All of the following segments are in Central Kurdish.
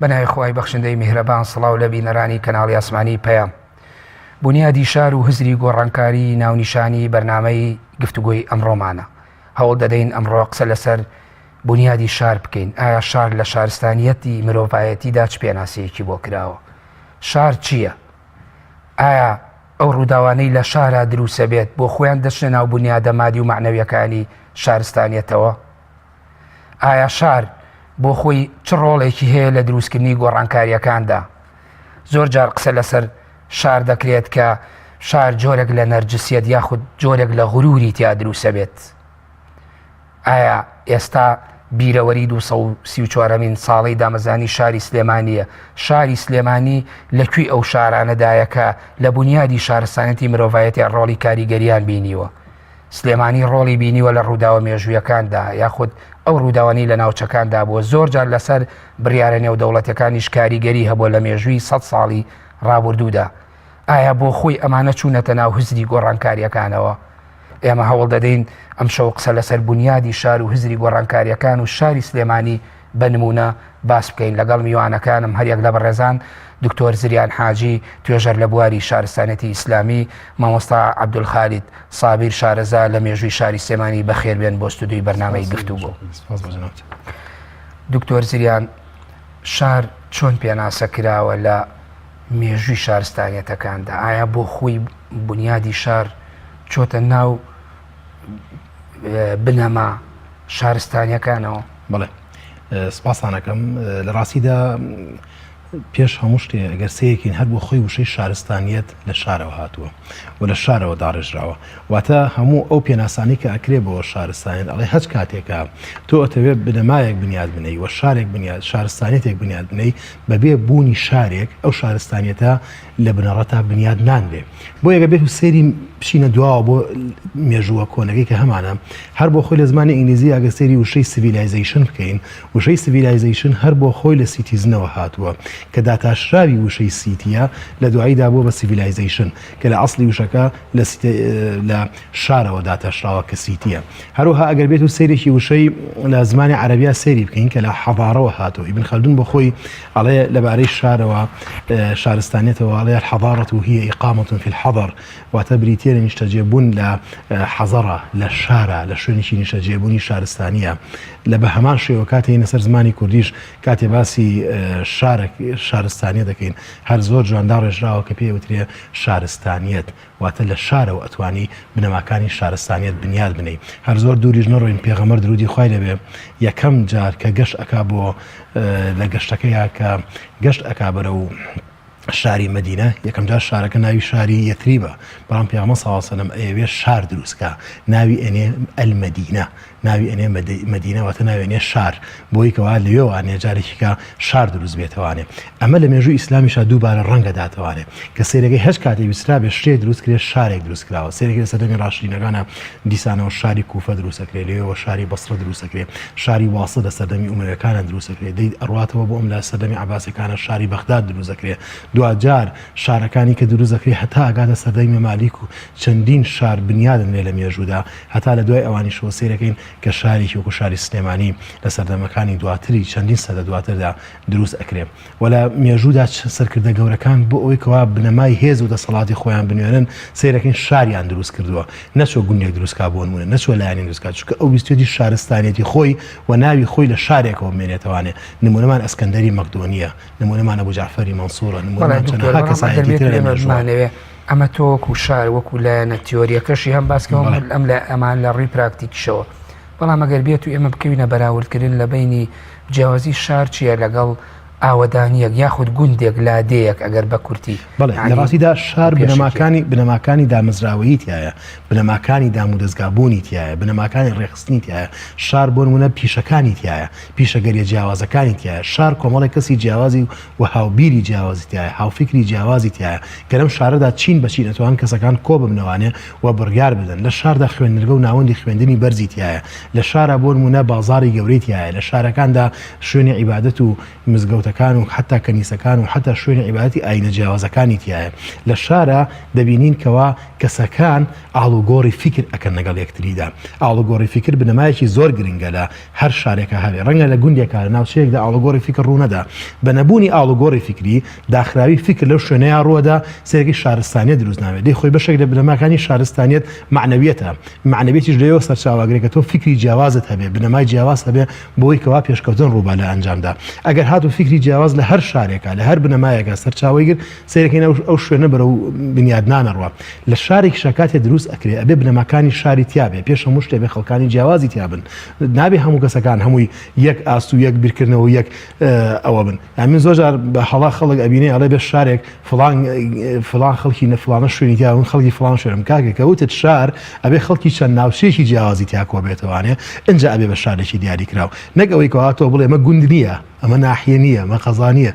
بەناوی خۆی بەخشندەی میهرەبان سڵاو لە بینەرانی کەناڵی ئاسمانی پەیام. بنیادی شار و هزری گۆڕانکاری ناونیشانی بەرنامەی گفتوگۆی ئەمڕۆمانە. هەوڵ دەدەین ئەمڕۆ قسە لەسەر بنیادی شار بکەین. ئایا شار لە شارستانیەتی مرۆڤایەتیدا چ پێناسەیەکی بۆ کراوە؟ شار چییە؟ ئایا ئەو ڕووداوانەی لە شارە دروسە بێت بۆ خۆیان دەچنە ناو بنیادە مادی و معنەویەکانی شارستانیەتەوە؟ ئایا شار بۆ خۆی چ ڕۆڵێکی هەیە لە دروستکردنی گۆڕانکاریەکاندا؟ زۆر جار قسە لەسەر شار دەکرێت کە شار جۆرێک لە نەرجسیەت یاخود جۆرێک لە غروری تیا دروسە بێت. ئایا ئێستا بیرەوەری 234مین ساڵی دامەزانی شاری سلێمانیە. شاری سلێمانی لەکوێ ئەو شارانەدایە کە لە بنیادی شارستانەتی مرۆڤایەتی ڕۆڵی کاریگەریان بینیوە؟ سلێمانی ڕۆڵی بینیوە لە ڕووداوە مێژوویەکاندا یاخود ئەو ڕووداوانی لە ناوچەکاندا بووە. زۆر جار لەسەر بڕیارە نێودەوڵەتەکانیش کاریگەری هەبووە لە مێژووی 100 ساڵی ڕابردوودا. ئایا بۆ خۆی ئەمانە چوونەتە ناو هزری گۆڕانکاریەکانەوە؟ ئێمە هەوڵ دەدەین ئەم شەو قسە لەسەر بنیادی شار و هزری گۆڕانکاریەکان و شاری سلێمانی بەنمونە باس بکەین لەگەڵ میوانەکانم هەریەک لە بەڕێزان دکتۆر زریان حاجی توێژەر لە بواری شارستانەتی ئیسلامی، مامۆستا عەبدولخالید سابیر شارەزا لە مێژووی شاری سلێمانی بەخێربێن بۆ ستودیۆی بەرنامەی گفتوگۆ. دکتۆر زریان، شار چۆن پێناسە کراوە لە مێژووی شارستانیەتەکاندا؟ ئایا بۆ خۆی بنیادی شار چۆتە ناو بنەما شارستانیەکانەوە؟ بەڵێ، سپاسانەکەم. لە ڕاستیدا پێش هەموو شتێ ئەگەر سەیەکین هەر بۆ خۆی وشەی شارستانیەت لە شارەوە هاتووە و لە شارەوە داڕێژراوە. واتە هەموو ئەو پێناسانی کە ئەکرێ بۆ شارستانیت ئەڵێ هەچ کاتێکە تۆ ئەتەوێت بنەمایەک بنیاد بنەی و شارێک بنیاد شارستانیەتێک بنیاد بنەی بەبێ بوونی شارێک ئەو شارستانیەتە لە بنەڕەتا بنیاد نانبێ. بۆ یەگە بێت و سێری بچینە دواوە بۆ مێژووە کۆنەکەی کە هەمانە هەر بۆ خۆی لە زمانی ئینگلیزی ئەگە سێری وشەی سیڤیلایزیشن بکەین، وشەی سیڤیلایزیشن هەر بۆ خۆی لە سیتیزنەوە هاتووە کە داتاشراوی وشەی سیتیە لە دواییدا بۆ بە سیڤیلایزیشن کە لە ئەسڵی وشەکە لە شارەوە داتاشراوە کە سیتیە. هەروها ئەگەر بێت و سێرێکی وشەی لە زمانی عەرەبیا سێری بکەین کە لە حەضارەوە هاتووە. ئیبن خەلدون بۆ خۆی ئەڵێ لەبارەی شارەوە شارستانیەتەوە ئەڵێ الحەضارەة هي إقامة في الحضر، واتە بریتیە لە نیشتەجێبوون لە حەزەرە لە شارە لە شوێنێکی نیشتەجێبوونی شارستانیە. لە بە هەمان شێوە کاتێ نەسەر زمانی کوردیش کاتێ باسی شارستانیە دەکەین هەر زۆر جواندا ڕێژراوە کە پێوترێ شارستانیەت، واتە لە شارەوە ئەتوانی بنەماکانی شارستانیەت بنیاد بنەی. هەر زۆر دووریش نەڕۆین، پێغەمبەر درودی خوای لەبێ یەکەم جار کە گەشت ئەکا بۆ لە گەشتەکەیە کە گەشت ئەکا بەرە و شاری مەدینە، یەکەم جار شارەکە ناوی شاری یەتریبە، بەڵام پێغەمبەر صلی الله علیه و سلم ئەوێ شار دروستکە ناوی ئەنێ ئەلمەدینە، ناوی ئەنێ مەدینە، واتە ناوی ئەنێ شار، بۆی کەوا لەوێوانێ جارێکیکە شار دروست بێتەوانێ. ئەمە لە مێژووی ئیسلامیشا دووبارە ڕەنگە داتەوانێ کە سێرەکەی هەچ کاتێ ویسترا بێ شتێ دروست کرێ شارێک دروست کراوە. سێرەکەی لە سەردەمی ڕاشدینەکانە دیسانەوە شاری کوفە دروستەکرێ، لەوێەوە شاری بەسرە دروستەکرێ، شاری واسط لە سەردەمی ئومەویەکانە دروستەکرێ، دەی ئەڕواتەوە بۆ ئەم لە سەردەمی عەباسیەکانە شاری بەغداد دروستەکرێ. دوجار شارەکانی کە دروست دەکرێ هەتا ئەگاتە سەردەمی مەمالیک و چەندین شار بنیادن لێ لە مێژوودا، هەتا لە دوای ئەوانیشەوە سێرەکەین کە شارێکی وەکو شاری سلێمانی لە سەردەمەکانی دواتری چەندین سەدە دواتردا دروست ئەکرێ. و لە مێژوودا سەرکردە گەورەکان بۆ ئەوەی کەوا بنەمای هێز و دەسەڵاتی خۆیان بنوێنن سێرەکەین شاریان دروست کردووە، نەچۆ گوندێک دروستکا بۆ نمونە، نەچۆ لایەنی دروستکات، چونکە ئەو ویستێتی شارستانیەتی خۆی و ناوی خۆی لە شارێکەوە بمێنێتەوانێ. نمونەمان ئەسکەندەری مەقدۆنیە، نمونەمان ئەبوو جعفەری مەنسوورە، نمونەمان چەندەها کەسایەتی تر لە مێژووە. ئەمە تۆ وەکو شار وەکو لایەنە تیۆریەکەشی هەم باسکەوە ئەم لە ئەمان لە ڕووی پراکتیکیشەوە. بەڵام ئەگەر بێت و ئێمە بکەوینە بەراوردکردن لە بینی جیاوازی شار چییە لەگەڵ ئاوەدانیەک یاخود گوندێک لادەیەک ئەگەر بە کورتی؟ بەڵێ، لە ڕاستیدا شار بنەماکانی دامەزراوەیی تایە، بنەماکانی دامودەستگابوونی تایە، بنەماکانی ڕێخستنی تایە. شار بۆ نمونە پیشەکانی تایە، پیشەگەریە جیاوازەکانی تایە. شار کۆمەڵی کەسی جیاوازی و هاوبیری جیاوازی تایە، هاوفکری جیاوازی تایە کە لەم شارەدا چین بەچین ئەتوان کەسەکان کۆ ببنەوانێ و بڕیار بدەن. لە شاردا خوێندنەرگە و ناوەندی خوێندنی بەرزی تایە. لە شارە بۆ نمونە بازاری گەورەی تایە. لە شارەکاندا شوێنی عیبادەت و مزگەوت شەوتەکان و حتا کەنیسەکان و حتا شوێنی عیبادەتی ئاینە جیاوازەکانی تایە لە شارە دەبینین کەوا کەسەکان ئاڵوگۆڕی فکر ئەکەن لەگەڵ یەکتریدا ئاڵوگۆڕی فکر بنەمایەکی زۆر گرنگە لە هەر شارێکە هەبێ ڕەنگە لە گوندێکە لە ناوچەیەکدا ئاڵوگۆڕی فکر ڕوونەدا بە نەبوونی ئاڵوگۆڕی فکری داخراوی فکر لەو شوێنەیە ڕووەدا سێرەکی شارستانیە دروست ناوێت دەی خۆی بەشێک لە بنەماکانی شارستانیەت معنەویەتە معنەوێتیش لەوە سەرچاوەگرێت کە تۆ فکری جیاوازت هەبێ بنەمای جیاواز هەبێ بۆی کەوا پێشکەوتن ڕووبا لە ئەنجامدا ئەگەر هاتو فکری جیاواز لە هەر شارێکە لە هەر بنەمایەکە سەرچاوی گر سێرەکەین ئەو شوێنە بەرە و بنیادنانەڕوە لە شارێک شکاتێ دروست ئەکرێ ئەبێ بنەماکانی شاری تیاابێ پێش هەموو شتێ بێ خەڵکانی جیاوازی تیابن نابێ هەموو کەسەکان هەمووی یەک ئاست و یەک بیرکردنەوە یەک ئەوە بن ئەمین زۆرجار بە هەڵا خەڵک ئەبینێ ئەڵێ بێ شارێک فلان خەڵکی نەفلانە شوێنی تیاون خەڵکی فلان شوێنم کاکە کەوتت شار ئەبێ خەڵکی چەند ناوچەیەکی جیاوازی تیاکۆ بێتەوانێ اینجا ئەبێ بە شارێکی دیاری کراو نەک ئەوەی کەواتۆ بڵێ ئەمە گوند نییە ئەمە ناحیە نییە ئەمە قەزانیە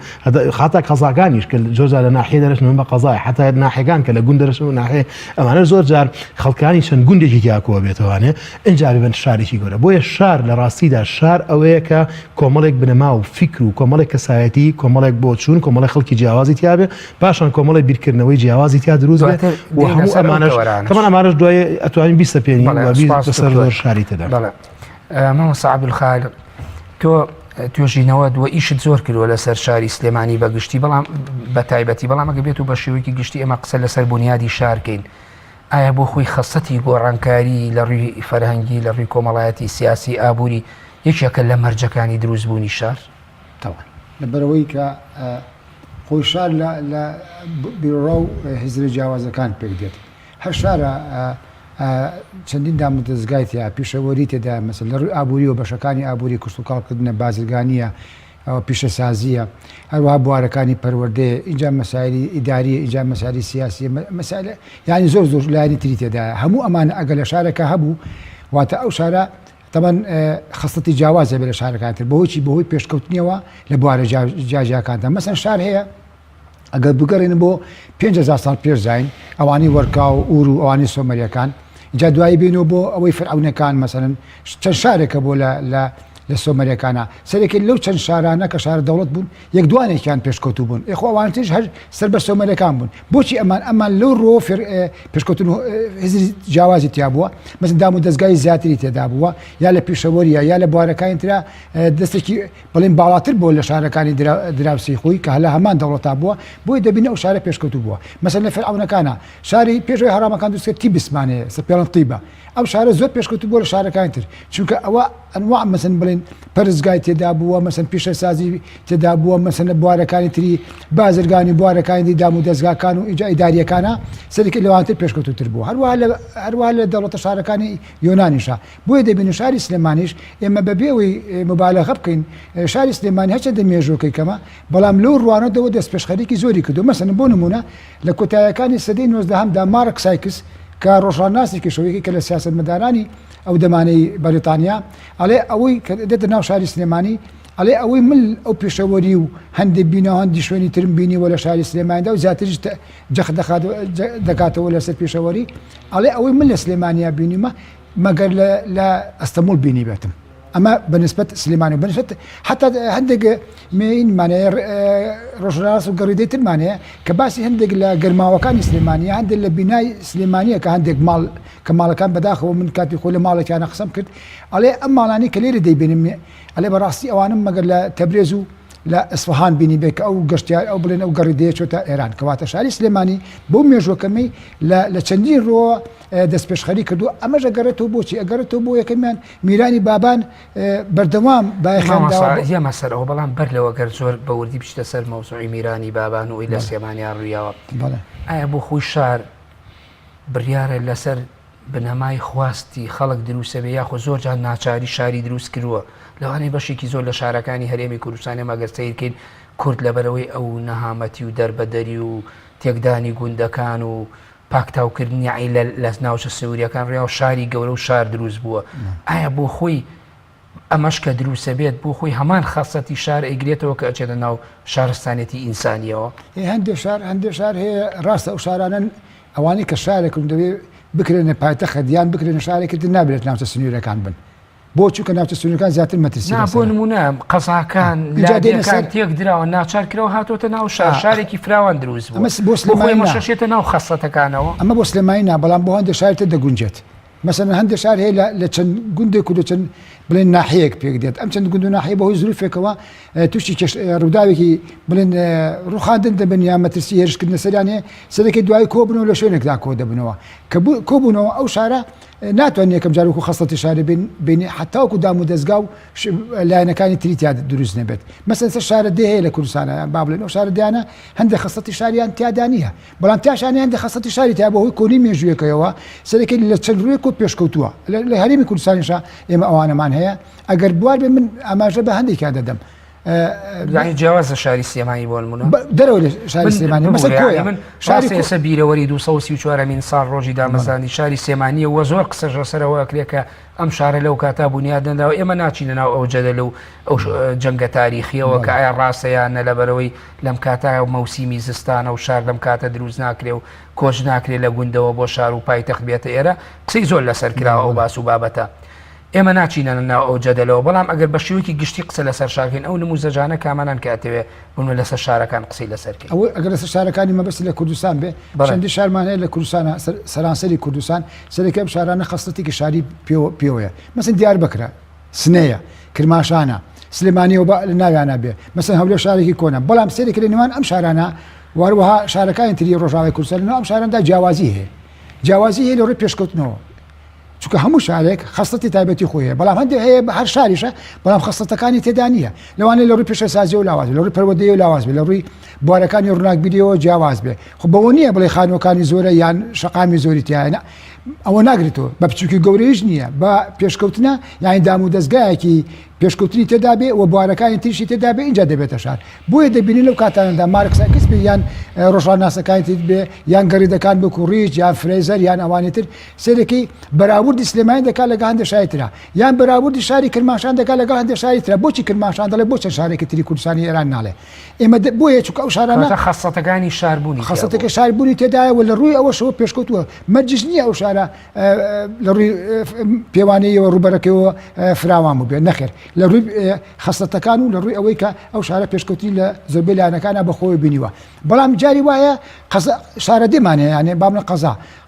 خاتا قەزاکانیش کە جۆزار لە ناحیە دەرەچن بە قەزای حتا ناحیەکان کە لە گوند دەرەچن و ناحیە ئەمانە زۆر جار خەڵکانی چەند گوندێکی تیاکۆ بێتەوانێ اینجا ببن شارێکی گەورە بۆیە شار لە ڕاستیدا شار ئەوەیە کە کۆمەڵێک بنەما و فکر و کۆمەڵێک کەسایەتی کۆمەڵێک بۆ چوون کۆمەڵی خەڵکی جیاوازی تیابێ پاشان کۆمەڵی بیرکردنەوەی جیاوازی تیا دروست بێت و هەموو ئەمانەش کەمان ئەمانەش دوای ئەتوانین بیستە پێنی بەسەر زۆر شاری تێدا مامۆستا عەبدولخالق تۆ توێژینەوە دووە ئیشت زۆر کردووە لەسەر شاری سلێمانی بە گشتی بەڵام بە تایبەتی بەڵام ئەگە بێت و بە شێوەیەکی گشتی ئێمە قسە لەسەر بنیادی شارکەین ئایا بۆ خۆی خەسەتی گۆڕانکاری لە ڕووی فەرهەنگی لە ڕووی کۆمەڵایەتی سیاسی ئابووری یەکێکە لە مەرجەکانی دروستبوونی شار تەواو لەبەرەوەی کە خۆی شار لە بیرۆ و هزرە جیاوازەکان پێک دێت هەر شارە چەندین دام دەستگای تیا پیشەوەری تێدا مەسەل لە ڕووی ئابووری و بەشەکانی ئابووری کشتتوکاڵکردنە بازرگانیە ئەوە پیشە سازیە هەروەها بوارەکانی پەروەردەیە اینجا مەسایلی ئیداریە اینجا مەسایلی سیاسی مەسایل یعنی زۆر زۆر لایانی تری تێدایە هەموو ئەمانە ئەگە لە شارەکە هەبوو واتە ئەو شارە تەمان خستەتی جیاوازە بێ لە شارەکانتر بەهۆی بەهۆی پێشکەوتنیەوە لە بوارە جاجاکاندا مەسەن شار هەیە ئەگەر بگەڕێنن بۆ 5,000 ساڵ پێش زین ئەوانی وەرکا و ئور و ئەوانی سۆمەریەکان جا دوایی بینەوە بۆ ئەوەی فەرعونەکان مەسەن چەند شارێکە بۆ لە سۆمەریەکانە سەرێکی لەو چەند شارانە کە شارە دەوڵەت بوون یەک دوانێکیان پێشکەوتو بوون ئێخواوانتیش هەر سەر بە سۆمەریەکان بوون بۆچی ئەمان لەو ڕۆ پێشکەوتن هزری جیاوازی تیا بووە مەسن دام و دەستگای زیاتری تێدا بووە یا لە پیشەوەریە یا لە بوارەکانی ترا دەستێکی بڵێن باڵاتر بۆ لە شارەکانی دراوسی خۆی کە هەلا هەمان دەوڵەتا بووە بۆی دەبینە ئەو شارە پێشکەوتو بووە مەسەن لە فەرعونەکانە شاری پێشەوەی هەرامەکان دروستکرد تیبسمانەیە سەپێڵەن تیبە ئەو شارە زۆر پێشکەوتو بۆ لە شارەکانی تر چونکە ئەوە ئەنواع مەسەن بڵێن پەرزگای تێدا بووە مەسەن پیشە سازی تێدا بووە مەسەن لە بوارەکانی تری بازرگانی بوارەکانی دام و دەستگاکان و ئیداریەکانە سەرێکی لەوانتر پێشکەوتوتر بوو هەروە لە دەوڵەتە شارەکانی یۆنانیشە بۆیە دەبینە شاری سلێمانیش ئێمە بەبێەوەی مبالەغە بکەین شاری سلێمانی هەرچەندە مێژووەکەی کەمە بەڵام لەو ڕوانەدەوە دەست پێشخەریکی زۆری کردو مەسەن بۆ نمونە لە کۆتاییەکانی سەدەی 19دا مارک سایکس کە ڕۆژانناسێکی شەوەیەکی کە لە سیاسەتمەدارانی ئەو دەمانەی بەریتانیا ئەڵێ ئەوەی کە دێتە ناو شاری سلێمانی ئەڵێ ئەوەی من ئەو پێشەوەری و هەندێک بینەوە هەندی شوێنی ترم بینیوە لە شاری سلێمانیدا و زیاتریش جەخ دەکاتەوە لەسەر پێشەوەری ئەڵێ ئەوەی من لە سلێمانیا بینیمە مەگەر لە ئەستەمول بینی بێتم ئەمە بەنسبەت سلێمانی بەنسبەت حتا هەندێک مینمانەیە ڕۆژناس و گەڕیدەی ترمانەیە کە باسی هەندێک لە گەرماوەکانی سلێمانیە هەندێک لە بینای سلێمانیە کە هەندێک ماڵ کە ماڵەکان بەداخەوە من کاتی خۆ لە ماڵێکیانە قسەم کرد ئەڵێ ئەم ماڵانی کە لێرە دەیبینم ئەلێ بەڕاستی ئەوانم مەگەر لە تەبرێز و لە ئەسفەهان بینی بێت کە ئەو گەشتیار ئەو بڵێن ئەو گەڕیدەیە چۆتە ئێران کەواتە شاری سلێمانی بۆ مێژوەکەمەی لە چەندین ڕۆ دەست پێشخەری کردو ئەمەش ئەگەڕێتەوە بۆچی ئەگەڕێتەوە بۆ یەکەمیان میرانی بابان بەردەوام یەمە سەرەوە بەڵام بەر لەوە گەر زۆر بەوردی بچتە سەر مەوزوعی میرانی بابان و لە سلێمانیان ڕوویاوە ئایا بۆ خۆی شار بڕیارە لەسەر بنەمای خواستی خەڵک دروستە بێ یاخۆ زۆر جان ناچاری شاری دروست کردووە لەوانەیە بەشێکی زۆر لە شارەکانی هەرێمی کوردستانی مەگەستەیرکەین کورد لەبەرەوەی ئەو نەهامەتی و دەربەدەری و تێکدانی گوندەکان و پاکتاوکردنی لە ناوچە سووریەکان ڕێاو شاری گەورە و شار دروست بووە ئایا بۆ خۆی ئەمەش کە دروستە بێت بۆ خۆی هەمان خاصەتی شار ئەیگرێتەوە کە ئەچێتە ناو شارستانێتی ئینسانیەوە هەندێک شار هەیە ڕاستە ئەو شارانن ئەوانەی کە شارێکم دەوێت بکرێنە پایتەخت یان بکرێنە شارێکی تر نابێت ناوچە سنوورەکان بن بۆ چووکە ناوچە سنوورەکان زیاتر مەترسی بۆ نمونە قەزاکان لادێکان تێک درراوە ناچار کرەوە هاتۆتە ناو شارێکی فراوان دروست بۆ سلێمانی شەشێتە ناو خەسەتەکانەوە ئەمە بۆ سلێمانی نا بەڵام بۆ هەندێک شارتە دەگونجێت مثلا هەندێک شار هەیە لە چەند گوندێک و لە چەند بڵێن ناحەیەک پێک دێت ئەم چەند گوند و ناحەیە بەهۆی زروفێکەوە تووشی ڕووداوێکی بڵێن ڕوخاندن دەبن یا مەترسی هێرشکردنە سەریان هەیە سەرەکەی دوای کۆبنەوە لە شوێنێکدا کۆ دەبنەوە کە کۆبوونەوە ئەو شارە ناتوانێت یەکەم جار وەکو خەسەتی شارە بینی حتاوەکو دام و دەستگا و لایەنەکانی تریتیا دروست نەبێت مەسەن سەر شارە دێ هەیە لە کوردستانە با بڵێن ئەو شارە دیانە هەندێک خەسەتی شاریان تیادا نییە بەڵام تیاشانی هەندێک خەسەتی شاری تیا بەهۆی کۆنی مێژوویەکەوەوە سەرەکەی لە چەند ڕوویەک و پێشکەوتووە لە هەرێمی کوردستانیشە ئێمە ئەوانەمان هەیە ئەگەر بوار بێ من ئاماژە بە هەندێکیان دەدەم جیاواز لە شاری سلێمانی بۆ نمونە دەرەوە لە شاری سلێمانی مەسەل کۆیە من شاری ئێستا بیرەوەری 234 ساڵ ڕۆژی دامەزانی شاری سلێمانیە وە زۆر قسەژە سەرەوە کرێکە ئەم شارە لەو کاتا بنیادەنەوە ئێمە ناچینە ناو ئەو جەدەل و ئەو جەنگە تاریخیەوە کە ئایا ڕاستەیانە لەبەرەوەی لەم کاتە مەوسیمی زستانە و شار لەم کاتە دروست ناکرێ و کۆچ ناکرێت لە گوندەوە بۆ شار و پایتەخت بێتە ئێرە قسەی زۆر لەسەر کراوە ئەو باس و بابەتە ئێمە ناچینە ناو ئەو جەدەلەوە بەڵام ئەگەر بە شێوەیەکی گشتی قسە لەسەر شارکەین ئەو نموزەجانە کامانان کاتەوێ بوون لەسەر شارەکان قسەی لەسەرکەین ئەو ئەگەر لەسەر شارەکانی مەبەستی لە کوردستان بێ چەندی شارمان هەیە لە کوردستانە سەرانسەری کوردستان سەرەکەی ئەم شارانە خەستەتێکی شاری پێوەیە مەسەن دیاربەکرە سنەیە کرماشانە سلێمانیەوە لە ناویانە بێ مەسەن هەولێر شارێکی کۆنە بەڵام سێرێک لە نێوان ئەم شارانە واروەها شارەکانی تری ڕۆژاوای کوردستان ئەم شاراندا جیاوازی هەیە جیاوازی هەیە لە ڕووی پێشکەوتنەوە چونکە هەموو شارێک خەستەتی تایبەتی خۆیە بەڵام هەندێک هەیە هەر شاریشە بەڵام خەستەتەکانی تێدا نییە لەوانەیە لە ڕووی پێشەسازی و لاواز لە ڕووی پەروەردەیی و لاواز بێ لە ڕووی بوارەکانی ڕووناکبیریەوە جیاواز بێ خۆ بەوە نییە بڵێ خانوەکانی زۆرە یان شەقامی زۆری تایە ئەوە ناگرێتەوە بە بچووکی گەورەیش نییە بە پێشکەوتنە یانی دام و دەستگایەکی پێشکەوتنی تێدا بێ و بوارەکانی تریشی تێدا بێ اینجا دەبێتە شار بۆیە دەبینی لەو کاتانەدا مارکساکس بێ یان ڕۆژاناسەکانی تر بێ یان گەریدەکان بە کوڕیچ یان فرێزەر یان ئەوانی تر سێرەکەی بەراوردی سلێمانی دەکات لەگەڵ هەندێک شاری ترا یان بەراوردی شاری کرماشان دەکات لەگەڵ هەندێک شاری ترا بۆچی کرماشان دەڵێ بۆ چەند شارێکی تری کوردستانی ئێران ناڵێ ئێمە بۆیە چونکە ئەو شارانە خەسەتەکانی شاربوونی خەسەتەکە شاربوونی تێدایە و لە ڕووی ئەوە شەوە پێشکەوتووە مەرجش نییە ئەو شارە لە ڕووی پێوانەیەوە ڕوبەرەکەەوە فراوان بوو بێ نەخێر لە ڕووی خەسەتەکان و لە ڕووی ئەوەی کە ئەو شارە پێشکەوتی لە زۆربەی لایەنەکانە بەخۆی بینیوە بەڵام جاری وایە شارە دێمان هەیە یانێ بابنە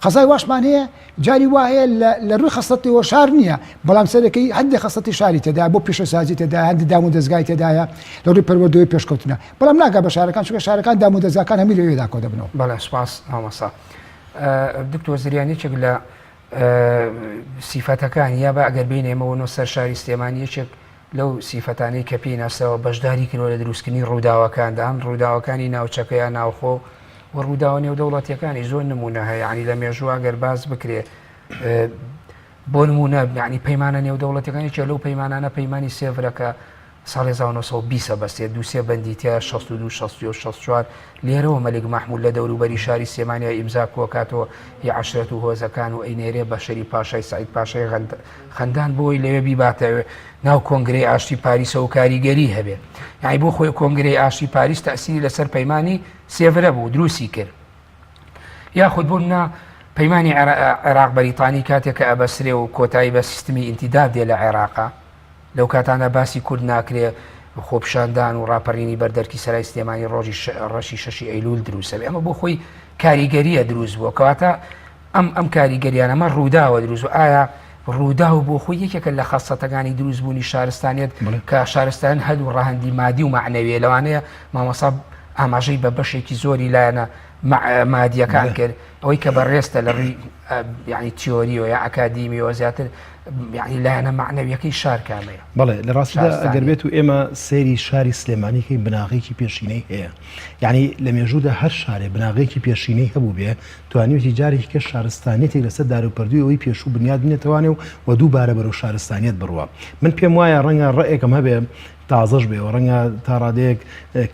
قەزای واشمان هەیە جاری وایە لە ڕووی خەسەتەوە شار نییە بەڵام سەرەکەی هەندێک خەسەتی شاری تێدا بۆ پێشەسازی تێدا هەندی دام و دەستگای تێدایە لە ڕووی پەروەردەوەی پێشکەوتنە بەڵام ناگا بە شارەکان چونکە شارەکان دام و دەستگاکان هەمی لەوێدا کۆ دەبنەوە بەڵێ سوپاس هەمەسا دکتۆر زریان یەکێک لە سیفەتەکان یا بە ئەگەر بینێمەوە سەر شاری سلێمانی یەکێک لەو سیفەتانەی کە پێی ناسەوە بەشداری کردوە لە دروستکردنی ڕووداوەکاندا ئەم ڕووداوەکانی ناوچەکەیان ناوخۆ و ڕووداوە نێودەوڵەتیەکانی زۆر نمونە هەیە ینی لە مێژووە گەر باز بکرێ بۆ نمونە ینی پەیمانە نێودەوڵەتیەکانی چێ لەو پەیمانانە پەیمانی سێڤرەکە ساڵی 1920 بەستێت دووسێ بەندیتیا 62 64 لێرەوە مەلک مەحموود لە دەوروبەری شاری سلێمانیا ئیمزا کۆکاتەوە هی عەشرەت و هۆزەکان و ئەینێرێ بە شەری پاشای سعید پاشای خەندان بۆی لەوێ بیباتەوێ ناو کۆنگرەی ئاشتی پاریسە و کاریگەری هەبێ یعنی بۆ خۆی کۆنگرەی ئاشتی پاریس تەئسیری لەسەر پەیمانی سێڤرە بوو دروستی کرد یاخود بوونا پەیمانی عێراق بەریتانی کاتێک کە ئەبەسرێ و کۆتایی بە سیستمی ئینتیداد دێ لە عێراقا لەو کاتانە باسی کورد ناکرێ خۆپشاندان و ڕاپەڕینی بەردەرکی سەرای سلێمانی ڕەشی شەشی ئەیلول دروستە ئەمە بۆ خۆی کاریگەریە دروست بووە کەواتە ئەم کاریگەریانە ئەمە ڕووداوە دروست و ئایا ڕوودا و بۆ خۆی یەکێکە لە خەسەتەکانی دروستبوونی شارستانیت کە شارستان هەدوو ڕەهەندی مادی و معنەویە لەوانەیە مامۆسا ئاماژەی بە بەشێکی زۆری لایەنە مادیەکان کرد ئەوەی کە بەڕێستە لە ڕووی یعنی تیۆریەوە یا ئەکادیمیەوە زیاتر یعنی لایەنە معنەویەکەی شار کامەیە بەڵێ لە ڕاستیدا ئەگەر بێت و ئێمە سێری شاری سلێمانیکەی بناغێکی پێشینەی هەیە یعنی لە مێژوودا هەر شارێ بناغێکی پێشینەی هەبوو بێ توانیوەتی جارێکی کە شارستانێتێک لەسەر داروپەردووی ئەوەی پێشوو بنیاد بنێتوانێ و دووبارە بەرەو شارستانیت بڕوە من پێم وایە ڕەنگە ڕێکم هەبێ تازەش بێ و ڕەنگە تا ڕادەیەک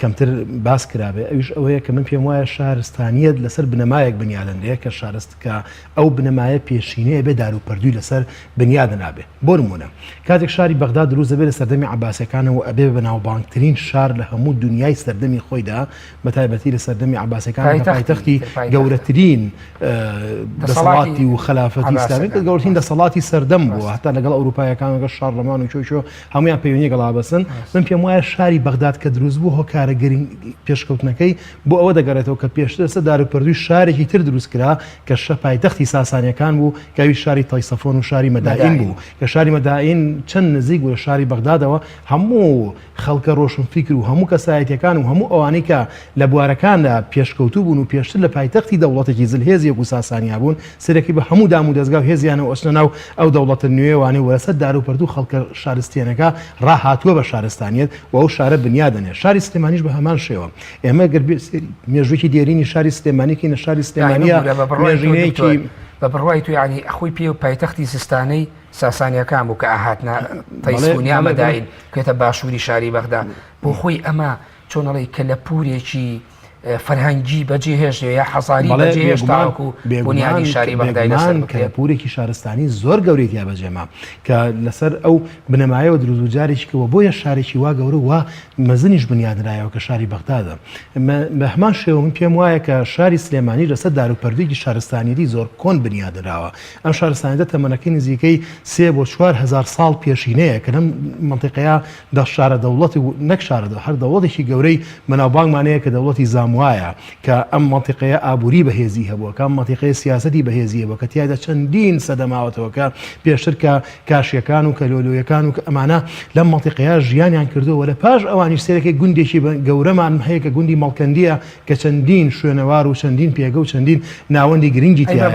کەمتر باس کرابێ ئەویش ئەوەیە کە من پێم وایە شارستانیت لەسەر بنەمایەک بنیادەنرێت کە شارستکە ئەو بنەمایە پێشینەیە بێ دار و پەردووی لەسەر بنیادە نابێ. بۆ نمونە کاتێک شاری بەغداد دروست دەبێت لە سەردەمی عەباسیەکانەوە ئەبێ بەناوبانگترین شار لە هەموو دنیای سەردەمی خۆیدا بە تایبەتی لە سەردەمی عەباسیەکان پایتەختی گەورەترین دەسەڵاتی و خلافەتی ئیسلامی کە گەورەترین دەسەڵاتی سەردەم بووە هەتا لەگەڵ ئەوروپایەکان لەگەڵ شارلەمان و چۆچۆ هەمویان پەیوەندی گەڵابەسن. من پێم وایە شاری بەغداد کە دروست بوو هۆکارەگەری پێشکەوتنەکەی بۆ ئەوە دەگەڕێتەوە کە پێشتر سە دار و پەردووی شارێکی تر دروست کرا کە پایتەختی ساسانیەکان بوو کەوی شاری تایسەفۆن و شاری مەدائین بوو کە شاری مەدائین چەند نزیک بوو لە شاری بەغدادەوە هەموو خەڵکە ڕۆشنفیکر و هەموو کەسایەتیەکان و هەموو ئەوانەی کە لە بوارەکاندا پێشکەوتوو بوون و پێشتر لە پایتەختی دەوڵەتێکی زلهێزیەک و ساسانیا بوون سەرەکی بە هەموو دام و دەستگا و هێزیانە ئۆچنە ناو ئەو دەوڵەتە نوێوانەی وەسەر دار و پەردوو خەڵکە شارستێنەکە ڕاهاتووە بە شارستانیت و ئەو شارە بنیادەنێ. شاری سلێمانیش بە هەمان شێوە ئێمە گەر مێژوویەکی دێرینی شاری سلێمانیکی نە شاری سلێمانیە مێژوویەکی بە بڕوای تو یعنی ئەخۆی پێ و پایتەختی سیستانەی ساسانیەکان بوو کە ئاهاتنا تایسفۆنیا مەدائین کێتە باشووری شاری بەغدا بۆ خۆی ئەمە چۆنەڵی کە لە پورێکی فەرهەنگی بەجێهێشت یا حەزاری بەجێهێشت تاوەکو بنیادی شاری بەغدای لەسەر کە پورێکی شارستانی زۆر گەورەیە بەجێما کە لەسەر ئەو بنەمایەوە دروست و جارێکیکەوە بۆیە شارێکی وا گەورە وا مەزنیش بنیادرایەوە کە شاری بەغدادە. بە هەمان شێوە من پێم وایە کە شاری سلێمانی لەسەر دار و پەردوویەکی شارستانیەتی زۆر کۆن بنیادراوە. ئەم شارستانیەتە تەمەنەکەی نزیکەی 3 بۆ 4,000 ساڵ پێشینەیە کە لەم منتیقەیە دە شارە دەوڵەتی نەک شارە هەر دەوڵەتێکی گەورەی بەناوبانگمانەیە کە دەوڵەتی وایە کە ئەم منتیقەیە ئابووری بەهێزی هەبووە کە منتیقەی سیاسەتی بەهێزی هەبووە کە تیایدا چەندین سەدەماوەتەوە کە پێشتر کە کاشیەکان و کەلۆلۆیەکان و ئەمانە لەم منتیقەیە ژیانیان کردووە لە پاش ئەوانیش سێرەکەی گوندێکی گەورەمان هەیە کە گوندی مەڵکەندیە کە چەندین شوێنەوار و چەندین پێگە و چەندین ناوەندی گرنگی تیا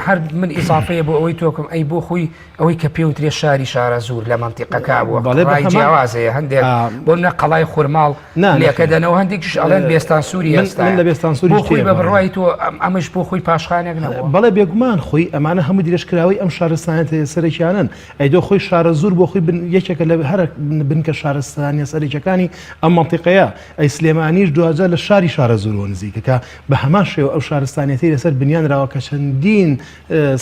هەر من ئیسافەیە بۆ ئەوەی تۆکم ئەی بۆ خۆی ئەوەی کە پێوترێ شاری شارە زوور لە منتیقەکە بووە جیاوازەیە هەندێک بۆ منە قەڵای خورماڵ لێکە دەنەوە هەندێکیش ئەڵێن بێستان سووری من لە بێستان سووری خۆی بە بڕوای تۆ ئەمەش بۆ خۆی پاشخانێک نەبووە. بەڵێ بێگومان خۆی ئەمانە هەموو درێژکراوی ئەم شارستانیەتە سەرێکیانن ئەیدۆ خۆی شارە زوور بۆ خۆی یەکێکە لە هەر بنکە شارستانیە سەرێکەکانی ئەم منتیقەیە ئەی سلێمانیش دوجار لە شاری شارە زوورەوە نزیکە کە بە هەمان شێوە ئەو شارستانیەتی لەسەر بنیانراوە کە چەندین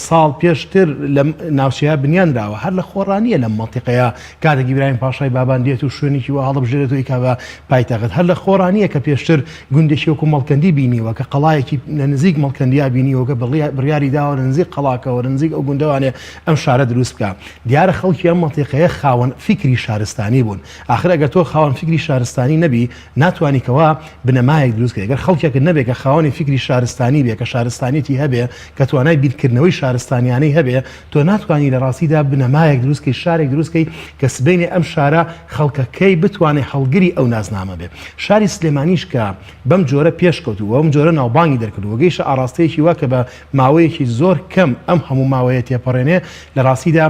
ساڵ پێشتر لە ناوچەیە بنیانراوە هەر لە خۆڕانیە لەم منتیقەیە کاتێک ئیبراهیم پاشای بابان دێت و شوێنێکی وا هەڵبژێرێتەوە ئیکا بە پایتەخت هەر لە خۆڕانیە کە پێشتر گوندێکی وەکو مەڵکەندی بینیوە کە قەڵایەکی لە نزیک مەڵکەندیا بینیوە کە بڕیاری داوە لە نزیک قەڵاکەوە لە نزیک ئەو گوندەوانێ ئەم شارە دروست بکە. دیارە خەڵکی ئەم منتیقەیە خاوەن فکری شارستانی بوون. ئاخر ئەگەر تۆ خاوەن فکری شارستانی نەبی ناتوانیکەوە بنەمایەک دروست کە ئەگەر خەڵکێک نەبێ کە خاوەنی فکری شارستانی بێ کە شارستانیەتی هەبێ کە توانای بیرکردنەوەی شارستانیانەی هەبێ تۆ ناتوانانی لە ڕاستیدا بنەمایەک دروستکەی شارێک دروستکەی کە سبەینێ ئەم شارە خەڵکەکەی بتوانێت هەڵگری ئەو نازنامە بێ. شاری سلێمانیش کە بەم جۆرە پێشکەوتووە ئەم جۆرە ناوبانگی دەرکردووە گەیشتە ئاراستەیەکی وا کە بە ماوەیەکی زۆر کەم ئەم هەموو ماوەیە تێپەڕێنێ لە ڕاستیدا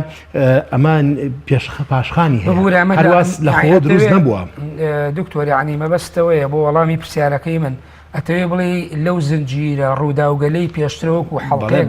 ئەمە پاشخانی هەیە لە خۆ دروست نەبووە. دکتۆر یعنی مەبەستەوەیە بۆ وەڵامی پرسیارەکەی من ئەتەوێ بڵێ لەو زنجیرە ڕووداوگەلەی پێشترەوەکو حەڵقەیەک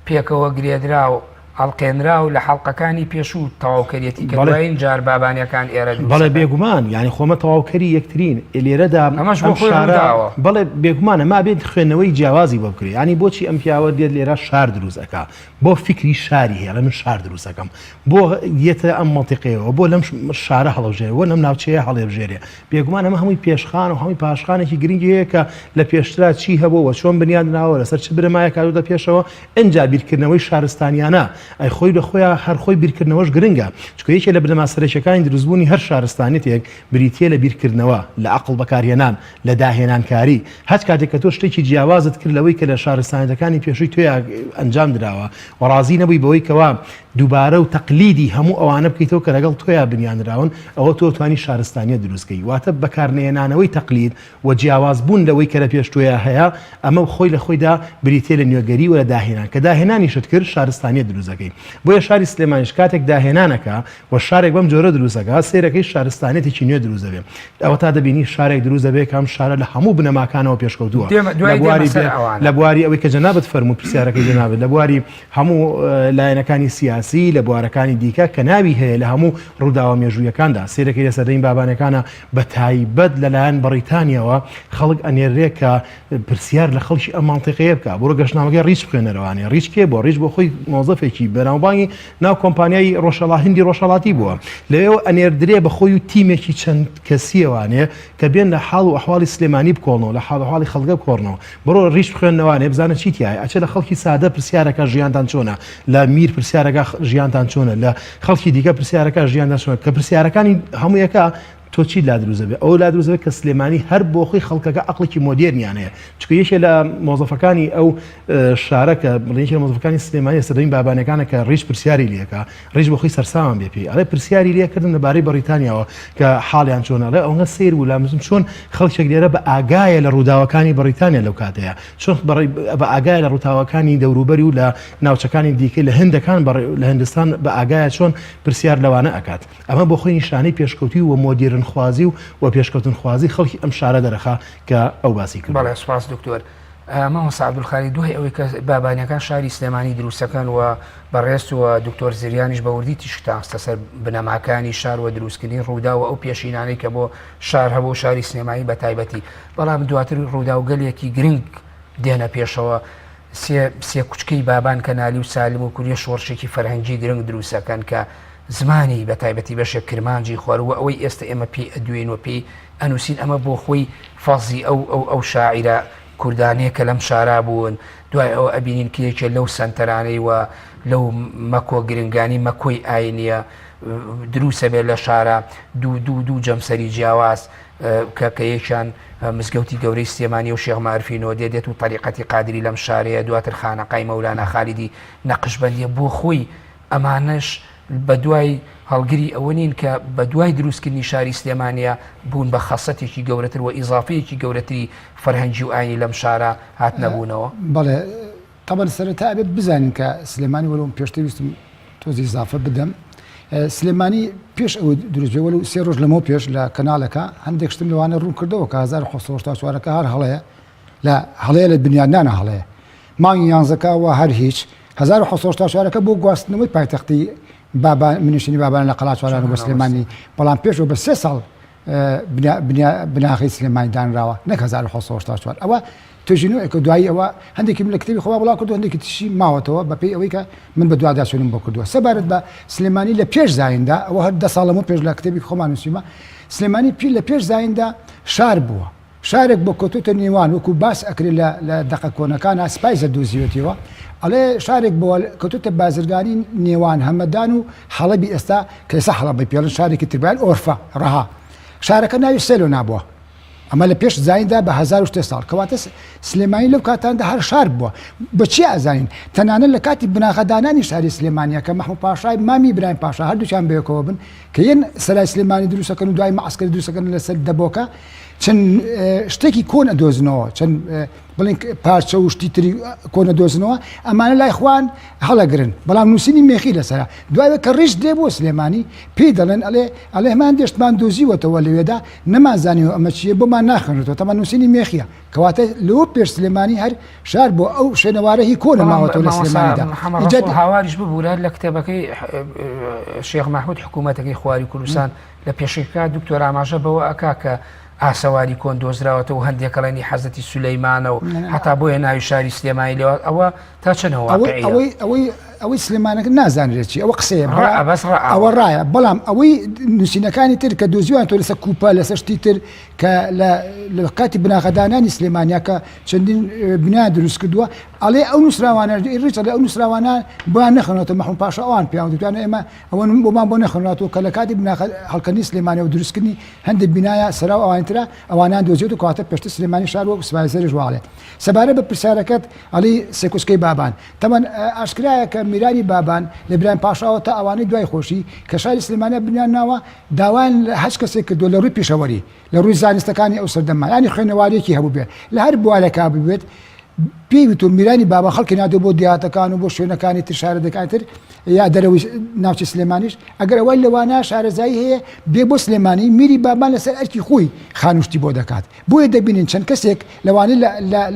پێکەوە گرێدرا و هەڵقێنرا و لە حەڵقەکانی پێشوو تەواوکەریەتی کە دوایین جار بابانیەکان ئێرە بەڵێ بێگومان یعنی خۆمە تەواوکەری یەکترین لێرەدا ئەمەش بۆ خۆیەوە بەڵێ بێگومانە ما بێت خوێندنەوەی جیاوازی بۆ بکرێت ینی بۆچی ئەم پیاوە دێت لێرە شار دروستەکە بۆ فکری شاری هەیە لە من شار دروستەکەم بۆ یەتە ئەم منتیقەیەوە بۆ لەم شارە هەڵەبژێرێ بۆ لەم ناوچەیە هەڵێبژێرێ بێگومان ئەمە هەمووی پێشخان و هەمووی پاشخانێکی گرنگی هەیە کە لە پێشترا چی هەبووە چۆن بنیادناوە لەسەر چ برەمایە کاتوتە پێشەوە ئەنجا بیرکردنەوەی شارستانیانە ئەی خۆی لە خۆیان هەر خۆی بیرکردنەوەش گرنگە چکە یەکێ لە بنەما سەرەکیەکانی دروستبوونی هەر شارستانێتێک بریتیە لە بیرکردنەوە لە عەقڵ بەکارهێنان لە داهێنانکاری هەچ کاتێک کە تۆ شتێکی جیاوازت کرد لەوەی کە لە شارستانەکانی پێشووی تۆ ئەنجام درراوە و ڕازی نەبووی بەوەی کەوا دووبارە و تەقلیدی هەموو ئەوانە بکەیتەوە کە لەگەڵ تۆیا بنیانراون ئەوە تۆ توانی شارستانیە دروستکەی واتە بەکارنێنانەوەی تەقلید و جیاوازبوون لەوەی کە لە پێشتۆیە هەیە ئەمە خۆی لە خۆیدا بریتێ لە نوێگەری و لە داهێنان کە داهێنانیشت کرد شارستانیە دروستەکە دروستەکەی بۆیە شاری سلێمانیش کاتێک داهێنانەکە و شارێک بەم جۆرە دروستەکە سێرەکەی شارستانێتێکی نوێ دروست دەبێت ئەوە تا دەبینی شارێک دروست دەبێت کام شارە لە هەموو بنەماکانەوە پێشکەوتووە لە بواری ئەوەی کە جەنابەت فەرموو پرسیارەکەی جەنابەت لە بواری هەموو لایەنەکانی سیاسی لە بوارەکانی دیکە کە ناوی هەیە لە هەموو ڕووداوە مێژوویەکاندا سێرەکەی لە سەردەمی بابانەکانە بە تایبەت لەلایەن بەریتانیەوە خەڵک ئەنێرێت کە پرسیار لە خەڵکی ئەم مانتیقەیە بکە بۆ گەشتنامەکەی ڕیچ بخوێنەرەوانێ ڕیچ کێ بۆ ڕیچ بۆ خۆی مۆزەفێکی بەناوبانگی ناو کۆمپانیای هندی ڕۆژهەڵاتی بووە لەوێ ئەنێردرێ بە خۆی و تیمێکی چەند کەسیەوانێ کە بێن لە حاڵ و ئەحواڵی سلێمانی بکۆڵنەوە لە حاڵی خەڵگە بکۆڕنەوە بڕۆ ڕیچ بخوێنەوانێ بزانە چیتیایە ئەچە لە خەڵکی سادە پرسیارەکە ژیانتان چۆنە لە میر پرسیارەکە ژیانتان چۆنە لە خەڵکی دیکە پرسیارەکە ژیانتان چۆنە کە پرسیارەکانی هەموویەکە تۆ چی لا دروزەبێ ئەو لا دروزەبێت کە سلێمانی هەر بۆ خۆی خەڵکەکە عەقڵێکی مۆدێرنیانەیە چکە یەکێ لە مۆزەفەکانی ئەو شارەکە بڵێن لە مۆزەفەکانی سلێمانی سەردەمی بابانەکانە کە ڕیچ پرسیاری لێکە ڕیچ بۆ خۆی سەرسامان بێ پێی ئەڵێ پرسیاری لێکردن لەبارەی بەریتانیاوە کە حاڵیان چۆنە ئەڵێ ئەوەنە سیر و لامزم چۆن خەڵکێک لێرە بە ئاگایە لە ڕووداوەکانی بەریتانیا لەو کاتەیە چۆن بە ئاگایە لە ڕووداوەکانی دەوروبەری و لە ناوچەکانی دیکەی لە هندەکان لە هندستان بە ئاگایە چۆن پرسیار لەوانە ئەکات ئەمە بۆ خۆی نیشانەی پێشکەوتی و مۆدێرن خوازی و پێشکەوتن خوازی خەڵکی ئەم شارە دەرەخا کە ئەو باسی کرد. بەڵێ سوپاس دکتۆر. مامۆستا عەبدولخالیق دوای ئەوەی کە بابانیەکان شاری سلێمانی دروستەکەن و بەڕێست و دکتۆر زریانیش بە وردی تیشتاستە سەر بنەماکانی شار و دروستکردنی ڕوودا و ئەو پێشینانەی کە بۆ شار هەبوو شاری سلێمانی بە تایبەتی بەڵام دواتر ڕوودا و گەلێکی گرنگ دێنە پێشەوە سێ کوچکەی بابان کەنالی و سالم و کوریە شۆڕشێکی فەرهەنگی گرنگ دروستەکەن کە زمانی بە تایبەتی بەشێک کرمانجی خوارەوە ئەوەی ئێستا ئێمە پێی ئەدوێن و پێی ئەنووسین ئەمە بۆ خۆی فەزی ئەو شاعیرە کوردانەیە کە لەم شارا بوون دوای ئەوە ئەبینین کێکێ لەو سنتەرانەی و لەو مەکۆ گرنگانی مەکۆی ئاینیە دروسە بێت لە شارە دوو جەمسەری جیاواز کە یەکیان مزگەوتی گەورەی سلێمانی و شێخ مەعروفینەوە دێت و طریقەتی قادری لەم شارەیە دواتر خانەقای مەولانا خالیدی نەقشبەندیە بۆ خۆی ئەمانەش بە دوای هەڵگری ئەوە نین کە بە دوای دروستکردنی شاری سلێمانیا بوون بە خەسەتێکی گەورەتر و ئیزافەیەکی گەورەتری فەرهەنگی و ئاینی لەم شارە هات نەبوونەوە. بەڵێ تەبەن سەرەتا ئەبێت بزانین کە سلێمانی وەڵام پێشتر ویستم تۆزی ئیزافە بدەم سلێمانی پێش ئەوە دروستبێ وەلو سێ ڕۆژ لەمەوە پێش لە کەناڵەکە هەندێک شتم لەوانە ڕوون کردەوە کە 1970 هەر هەڵەیە لە بنیادنانە هەڵەیە مانگی یانزەکەوە هەر هیچ 1970 بۆ گواستنەوەی پایتەختی منیشتنی بابان لە قەڵاتواران و بە سلێمانی بەڵام پێشەوە بە 3 ساڵ بناغی سلێمانی دانراوە نەک 1970 ئەوە توژینەوە کە دوایی ئەوە هەندێکی لە کتێبی خۆ بڵاو کردو هەندێکی تشی ماوەتەوە بەپێی ئەوەی کە من بە دووادا چۆنم بۆ کردووە سەبارەت بە سلێمانی لە پێش زایندا ئەوە هەر 10 ساڵەمە پێش لە کتێبی خۆمان نووسیمە سلێمانی لە پێش زایندا شار بووە شارێک بۆ کۆتوتە نێوان وەکو باس ئەکرێت لە دەقە کۆنەکانە سپایزە دۆزیوەتیەوە ئەڵێ شارێک بۆ کەوتوتە بازرگانی نێوان هەمەدان و حەڵەبی ئێستا کە ئێستا حەڵەبی پێڵن شارێکی تربیان ئۆرفە ڕەها شارەکە ناوی سێلۆ نابووە ئەمە لە پێش زایندا بە 1970 ساڵ کەواتە سلێمانی لەو کاتاندا هەر شار بووە بەچی ئازانین تەنانەت لە کاتی بناغەدانانی شاری سلێمانیە کە مەحموود پاشای مامی برایم پاشا هەردووچیان بەیەکەوە بن کە یەن سەرای سلێمانی دروستەکەن و دوای مەعسکەری دروستەکەن لەسەر دەبۆکە چەند شتێکی کۆن ئەدۆزنەوە چەند بڵین پارچە و شتی تری کۆنە دۆزنەوە ئەمانە لای خوان هەڵەگرن بەڵام نووسینی مێخی لەسەرە دوای کە ڕیش دێ بۆ سلێمانی پێی دەڵێن ئەڵێ هەمان دێشتمان دۆزیوەتەوە لەوێدا نەمازانیەوە ئەمە چیە بۆمان ناخێنێتەوە تەمان نووسینی مێخیە کەواتە لەوە پێش سلێمانی هەر شار بۆ ئەو شوێنەوارەی کۆنە ماوەتەوە لە سلێمانیدا هاواریش ببوورە لە کتێبەکەی شێخ مەحموود حکوومەتەکەی خواری کوردستان لە پێشەکە دکتۆر ئاماژە بەوە ئەکا کە ئاسەواری کۆن دۆزراوەتە و هەندێکەڵێنی حەزەتی سولەیمانە و هەتا بۆیە ناوی شاری سلێمانی لەوە ئەوە تا چەندەوە ئەوەی سلێمانەکە نازانرێت چی ئەوە قسەیە ئەوە ڕایە بەڵام ئەوەی نووسینەکانی تر کە دۆزیوان تۆ لەسەر کوپە لەسەر شتی تر کە لە کاتی بناغەدانانی سلێمانیا کە چەندین بنا دروست کردووە ئەڵێ ئەو نووسراوانە ڕیچە لە ئەو نووسراوانە بۆیان نەخەنەوەتە مەحموود پاشا ئەوان پێیان دەتوانێت ئێمە ئەوە بۆمان بۆ نەخەنەوەتەوە کە لە کاتی هەڵکردنی سلێمانی و دروستکردنی هەندێک بینایە سەرا و ئەوانترا ئەوانان دۆزیێت و کەواتە پێشتر سلێمانی شار وەکو سوپایزەریش واڵێت سەبارەت بە پرسیارەکەت ئەڵێ سێکوسکەی بابان تەمەن ئاشکرایە کە میرانی بابان لە برایم پاشاوە تا ئەوانەی دوای خۆشی کە شاری سلێمانیا بنیان ناوە داوایان هەچ کەسێک کردووە لە ڕووی پێشەوەری لە ڕووی زانستەکانی ئەو سەردەما ینی خوێنەوارێکی هەبوو بێت لە هەر بوارێکا ببێت پێی وتۆ میرانی بابا خەڵکی نادۆ بۆ دیاتەکان و بۆ شوێنەکانی تر شارە دەکاتر یا دەرەوەی ناوچە سلێمانیش ئەگەر ئەوەی لەوانە شارەزایی هەیە بێ بۆ سلێمانی میری بابان لەسەر ئەرکی خۆی خانوشتی بۆ دەکات بۆیە دەبینین چەند کەسێک لەوانە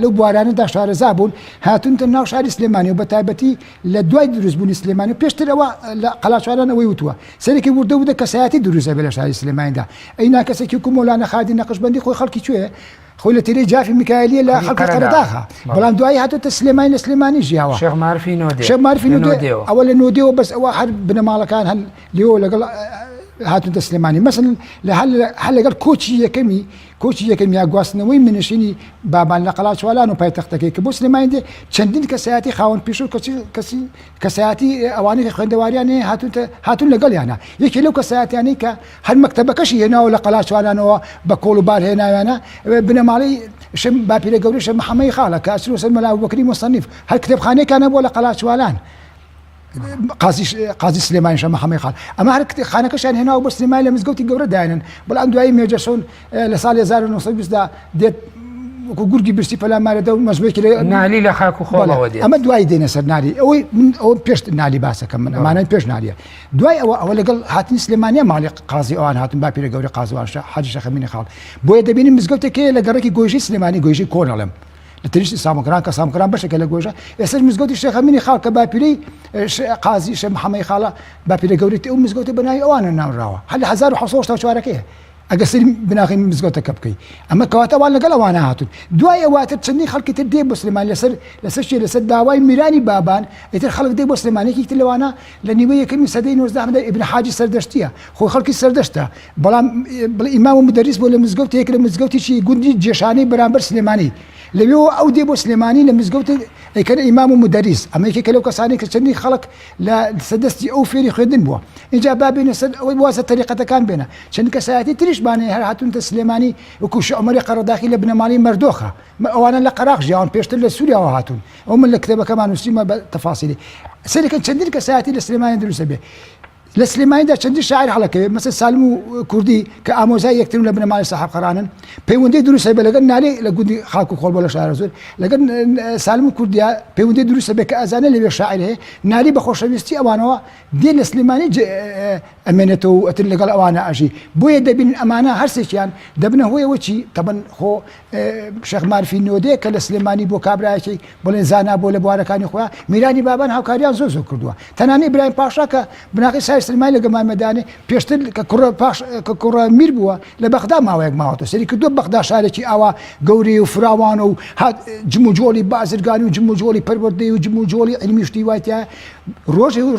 لەو بوارانەدا شارەزا بوون هاتونتە ناو شاری سلێمانی و بە تایبەتی لە دوای دروستبوونی سلێمانی و پێشتر ئەوە لە قەڵاچواران ئەوەی وتووە سەرێکی وردە و کەسایەتی دروستە بێ لە شاری سلێمانیدا ئەینا کەسێکی کو مۆلانە خادی نەقشبەندی خۆی خەڵکی کوێ خۆی لە تێرەی جافی میکایلیە لە خەڵکی قەرەداخە بەڵام دوایی هاتوتە سلێمانی لە سلێمانی ژیاوە شێخ معرفی نودێ ئەوە لە نودێەوە بەس ئەوە هەر بنەماڵەکان هەن لێەوە لەگەڵ هاتوتە سلێمانی مەسەن هەر لەگەڵ کۆچی یەکەمی یا گواستنەوەی منشینی بابان لە قەڵاچوالان و پایتەختەکەی کە بۆ سلێمانی دێ چەندین کەسایەتی خاوەن پێش و کەسایەتی ئەوانەی خوێندەواریان هاتون لەگەڵیانە یەکێ لەو کەسایەتیانەی کە هەر مەکتەبەکەشی هێناوە لە قەڵاچوالانەوە بە کۆڵ و بار هێناویانە بنەماڵی شم باپیرە گەوری شەم محەممەی خاڵە کە ئەسر وسەر مەلا ئەبوبەکری مصەنیف هەر کتێبخانەیەکانە بۆ لە قەڵاچوالان قازی سلێمانی شەم محەممەی خاڵ ئەمە هەر خانەکەشیان هێناوە بۆ سلێمانی لە مزگەوتی گەورە دایانن بەڵام دوایی مێجەسۆن لە ساڵی 1920دا دێت وەکو گورگی برسی پەلامارەدە و مەزبێکی نالی لە خاک و خۆڵەوە دێت ئەمە دوای دێنە سەر ناری ئەوەی ئەوە پێش نالی باسەکەم من ئەمانە پێش ناریە دوای ئەوە لەگەڵ هاتنی سلێمانیە ماڵی قازی ئەوان هاتن باپیرە گەوری قازوان حاجی شەخەمینی خاڵ بۆیە دەبینیم مزگەوتێکەیە لە گەڕێکی گۆژی سلێمانی گۆژی کۆنەڵم لە تریشتی سامەکران کە سامکران بەشێکە لە گۆژە ئێستا مزگەوتی شێخەمینی خاڵ کە باپیرەی قازی شێخ محەممەی خاڵە باپیرە گەوریت ئەو مزگەوتە بەناوی ئەوانە ناوراوە هەر لە 1970 ئەگە سری بناغی مزگەوتەکە بکەیت ئەمە کەواتەوان لەگەڵ ئەوانە هاتون دوای ئەواتر چەندی خەڵکی تر دێ بۆ سلێمانی لەسەر داوای میرانی بابان ئیتر خەڵک دێ بۆ سلێمانێکی تر لەوانە لە نیوەی یەکەمی سەدەی 19 ئیبن حاجی سەردەشتیە خۆی خەڵکی سەردەشتە بەڵام ئیمام و مدەریس بۆ لە مزگەوتێک لە مزگەوتیی گوندی جێشانەی بەرامبەر سلێمانی لەوێەوە ئەو دێ بۆ سلێمانی لە مزگەوت ئەیکەن ئیمام و مدەریس ئەمەیەکێکە لەو کەسانی کە چەندی خەڵک لە سەدەستی ئەو فێری خوێندن بووە اینجا بابێنە سەر ئەوەی وازە تەریقەتەکان بێنە چەند کەسایەتی تریشبانەیە هەر هاتونتە سلێمانی وەکو عومەری قەرەداخی لە بنەماڵی مەردۆخە ئەوانە لە قەراق ژیاون پێشتر لە سووریاوە هاتون ئەو من لە کتێبەکەمان نووسیمە بە تەفاسیلی سەرێکە چەندین کەسایەتی لە سلێمانی دروستە بێ لە سلێمانیدا چەندی شاعر هەڵەکەوێت مەسەل سالم و کوردی کە ئامۆزای یەکترن لە بنەماڵی ساحەب قەرانن پەیوەندی دروستە بێ لەگەڵ نالێ لە گوندی خاک و خۆڵ بۆ لە شارە زۆر لەگەڵ سالم و کوردیا پەیوەندی دروستە بێ کە ئەزانە لەوێ شاعر هەیە نالی بە خۆشەویستی ئەوانەوە دێ لە سلێمانی ئەمێنێتەوە و ئەتر لەگەڵ ئەوانە ئاژی بۆیە دەبین ئەمانە هەرسێکیان دەبنە هۆیەوە چی تەبەن خۆ شێخ معرفی نۆدێ کە لە سلێمانی بۆ کابراایەکی بڵێن زانا بۆ لە بوارەکانی خۆیان میرانی بابان هاوکاریان زۆر کردووە تەنانەت ئیبراهیم پاشا کە بناغی سای سلێمانی لە گەمامەدانێ پێشتر کە کوڕە میر بووە لە بەغدا ماوەیەک ماوەتەوە سەری کردووە بەغدا شارێکی ئاوا گەورەی و فراوانە و جم و جۆڵی بازرگانی و جم و جۆڵی پەروەردەی و جم و جۆڵی علمی شتی وایە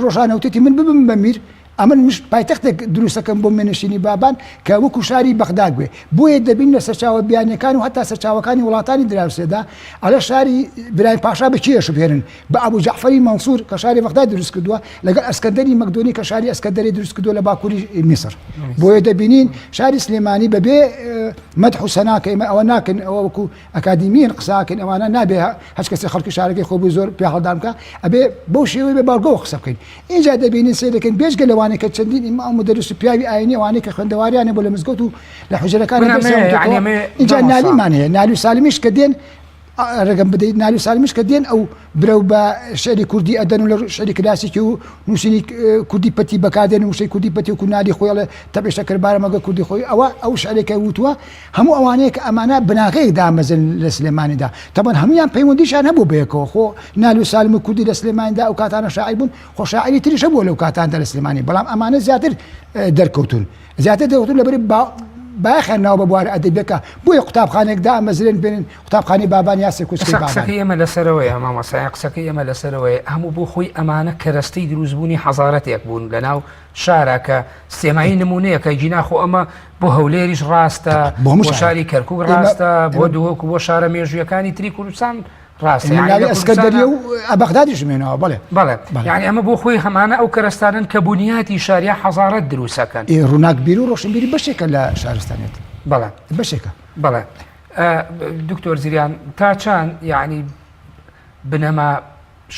ڕۆژانەوتێتی من ببم بە میر ئەمن پایتەختێک دروستەکەم بۆ منشینی بابان کە وەکو شاری بەغدا گوێ بۆیە دەبین لە سەرچاوە بیانەکان و هەتا سەرچاوەکانی وڵاتانی دراوسێدا ئەلە شاری برای پاشا بە کێش بهێنن بە ئەبوو جەعفەری مەنسوور کە شاری بەغدا دروست کردووە لەگەڵ ئەسکەندەری مەکدۆنی کە شاری ئەسکەندەری دروست کردووە لە باکووری میسر بۆیە دەبینین شاری سلێمانی بەبێ مەدح و سەناکە ئێمە ئەوە ناکەن ئەوە وەکو ئەکادیمیین قساکەن ئەوانە نابێ هەچ کەسی خەڵکی شارەکەی خۆ زۆر پێ هەڵدان بکە ئەبێ بەو شێوەی بە باڵگەوە قسە بکەین اینجا دەبینین سێدەکەن بێژگە لەوانەیە کە چەندین ئیمام و مدەرس و پیاوی ئاینی ئەوانەی کە خوێندەواریانە بۆ لە مزگەوت و لە حوجرەکان اینجا نالیمان هەیە نالی و سالمیش کە دێن ڕێگەم بدەیت نالی و سالمیش کە دێن ئەو برەو بە شعری کوردی ئەدەن و لە شعری کلاسیکی و نووسینی کوردی پەتی بەکاردێن و وشەی کوردی پەتی و نالی خۆی لە تەبێشە کردبارە مەگە کوردی خۆی ئەو شعرێکە وتووە هەموو ئەوانەیە کە ئەمانە بناغەیەک دامەزن لە سلێمانیدا تەبەن هەمویان پەیوەندیشان هەبوو بەیەکەوە خۆ نالی و سالم و کوردی لە سلێمانیدا ئەو کاتانە شاعیر بوون خۆ شاعری تریش هەبووە لەو کاتاندا لە سلێمانی بەڵام ئەمانە زیاتر دەرکەوتون لەبەری باخیان ناو بە بوارە ئەدەبیەکە بۆیە قوتابخانێکدا ئەمەزرێن بێنن قوتابخانەی بابان یا سێکوچکەی بابان قسەکەی ئێمە لەسەرەوەیە مامۆستا قسەکەی ئێمە لەسەرەوەی هەموو بۆ خۆی ئەمانە کەرەستەی دروستبوونی حەزارەتێک بوون لەناو شارە کە سێمایی نمونەیە کە جیناخۆ ئەمە بۆ هەولێریش ڕاستە بۆ شاری کەرکووک ڕاستە بۆ دووەکو بۆ شارە مێژویەکانی تری کوردستان ڕاستە ئەسکەندەریە و بەغدادیش مێنەوە بەڵێ یعنی ئەمە بۆ خۆی هەمانە ئەو کەرەستانن کە بنیاتی شاریە حەزارەت دروستەکەن ڕووناک بیر و ڕۆشنبیری بەشێکە لە شارستانێت بەڵێ بەشێکە بەڵێ دکتۆر زیریان تا چەند یعنی بنەما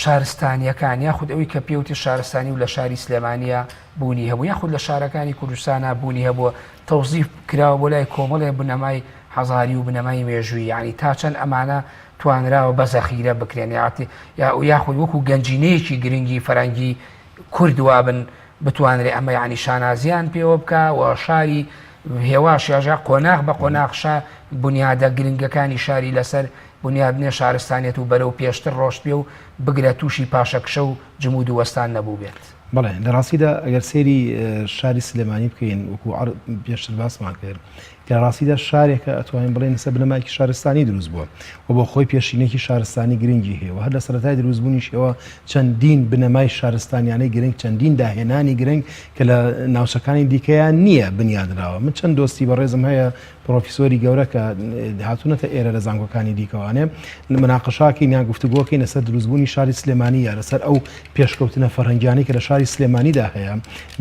شارستانیەکان یاخود ئەوەی کە پێوتی شارستانی و لە شاری سلێمانیە بوونی هەبوو یاخود لە شارەکانی کوردستانە بوونی هەبووە تەوزیف کراوە بۆ لای کۆمەڵێ بنەمای حەزاری و بنەمای مێژووی یعنی تا چەند ئەمانە توانراوە بە زەخیرە بکرێنێتی یاخود وەکو گەنجینەیەکی گرنگی فەرەنگی کوردوا بن بتوانرێ ئەمە یعنی شانازیان پێوە بکە و شاری هێواش یاژا قۆناغ بە قۆناغشا بنیادە گرنگەکانی شاری لەسەر بنیادنێ شارستانێت و بەرەو پێشتر ڕۆشت پێ و بگرە تووشی پاشەکشە و جمود و وەستان نەبوو بێت. بەڵێ لە ڕاستیدا ئەگەر سێری شاری سلێمانی بکەین وەکو پێشتر باسمان کرد کە ڕاستیدا شارێکە ئەتوانین بڵێن لەسەر بنەمایکی شارستانی دروست بووە و بۆ خۆی پێشینێکی شارستانی گرنگی هەیە و هەر لە سەرەتای دروستبوونیشەوە چەندین بنەمای شارستانیانەی گرنگ چەندین داهێنانی گرنگ کە لە ناوچەکانی دیکەیان نییە بنیادراوە. من چەند دۆستی بەڕێزم هەیە پرۆفیسۆری گەورە کە هاتوونەتە ئێرە لە زانکۆکانی دیکەوانێ مناقەشاکی نیان گفتوگۆکەی لەسەر دروستبوونی شاری سلێمانی یا لەسەر ئەو پێشکەوتنە فەرهەنگیانی کە لە شاری سلێمانیدا هەیە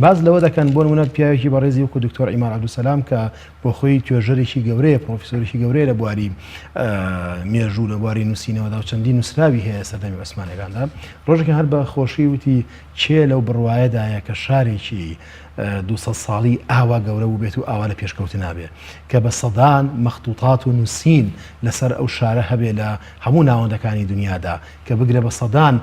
باز لەوە دەکەن بۆ نمونە پیاوێکی بەڕێزی وەکو دکتۆر ئیمان عەبدولسەلام کە بۆ خۆی توێژەرێکی گەورەیە پرۆفیسۆرێکی گەورەیە لە بواری مێژوو لە بواری نووسینەوەدا و چەندین نووسراوی هەیە سەردەمی عوسمانیەکاندا ڕۆژێکی هەر بە خۆشی وتی چێ لەو بڕوایەدایە کە شارێکی 200 ساڵی ئاوا گەورە بوو بێت و ئاوا لە پێشکەوت نابێت کە بە سەدان مەخطوطات و نووسین لەسەر ئەو شارە هەبێ لە هەموو ناوەندەکانی دنیادا کە بگرە بە سەدان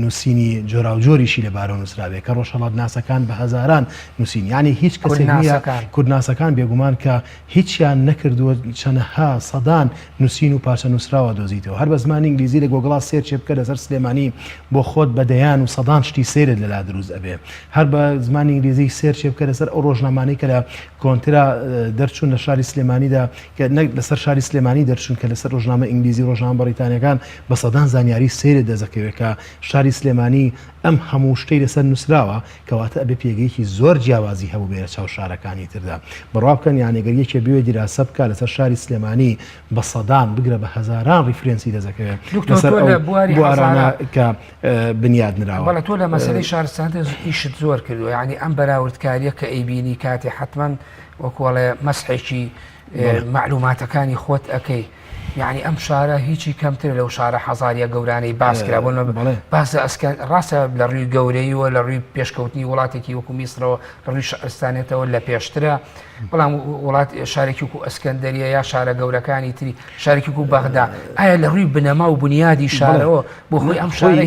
نووسینی جۆراوجۆریشی لەبارەوە نووسراوێت کە ڕۆژهەڵات ناسەکان بە هەزاران نووسین یعنی هیچ کەسێک نییە کوردناسەکان بێگومان کە هیچیان نەکردووە چەندەها سەدان نووسین و پارچە نووسراوە دۆزیتەوە هەر بە زمانی ئینگلیزی لە گۆگڵا سێرچ بکە لەسەر سلێمانی بۆ خۆت بەدەیان و سەدان شتی سێرت لەلا دروست ئەبێ هەر بە زمانی ئینگلیزی سێرچ بکە لەسەر ئەو ڕۆژنامانەی کە لە کۆنترا دەرچوون لە شاری سلێمانیدا کە لەسەر شاری سلێمانی دەرچوون کە لەسەر ڕۆژنامە ئینگلیزی ڕۆژنامە بەریتانیەکان بە سەدان زانیاری سێرت دەزەکەوێت کە شاری سلێمانی ئەم هەموو شتەی لەسەر نووسراوە کەواتە ئەبێ پێگەیەکی زۆر جیاوازی هەبوو بێرە چاو شارەکانی تردا بڕوا بکەن یانێگەریەکێ بوێ دیراسە بکە لەسەر شاری سلێمانی بە سەدان بگرە بە هەزاران ریفرێنسی دەزەکەوێت لەسەر بوارانە کە بنیاد نراوە. بەڵێ تۆ لە مەسەلەی شارستان ئیشت زۆر کردووە یعنی ئەم بەراوردکاریە کە ئەیبینی کاتێ حتمما وەکوڵێ مەسحێکی معلوماتەکانی خۆت ئەەکەی یعنی ئەم شارە هیچی کەمتر لەو شارە حەزاریە گەورانەی باس کرا بۆ باس ئەسکەن ڕاستە لە ڕووی گەورەیەوە لە ڕووی پێشکەوتنی وڵاتێکی وەکو میسرەوە لە ڕووی شارستانێتەوە لە پێشترە بەڵام وڵات شارێکی وەکو ئەسکەندەریە یا شارە گەورەکانی تری شارێکی وەکو بەغدا ئایا لە ڕووی بنەما و بنیادی شارەوە بۆ خۆی ئەم شارە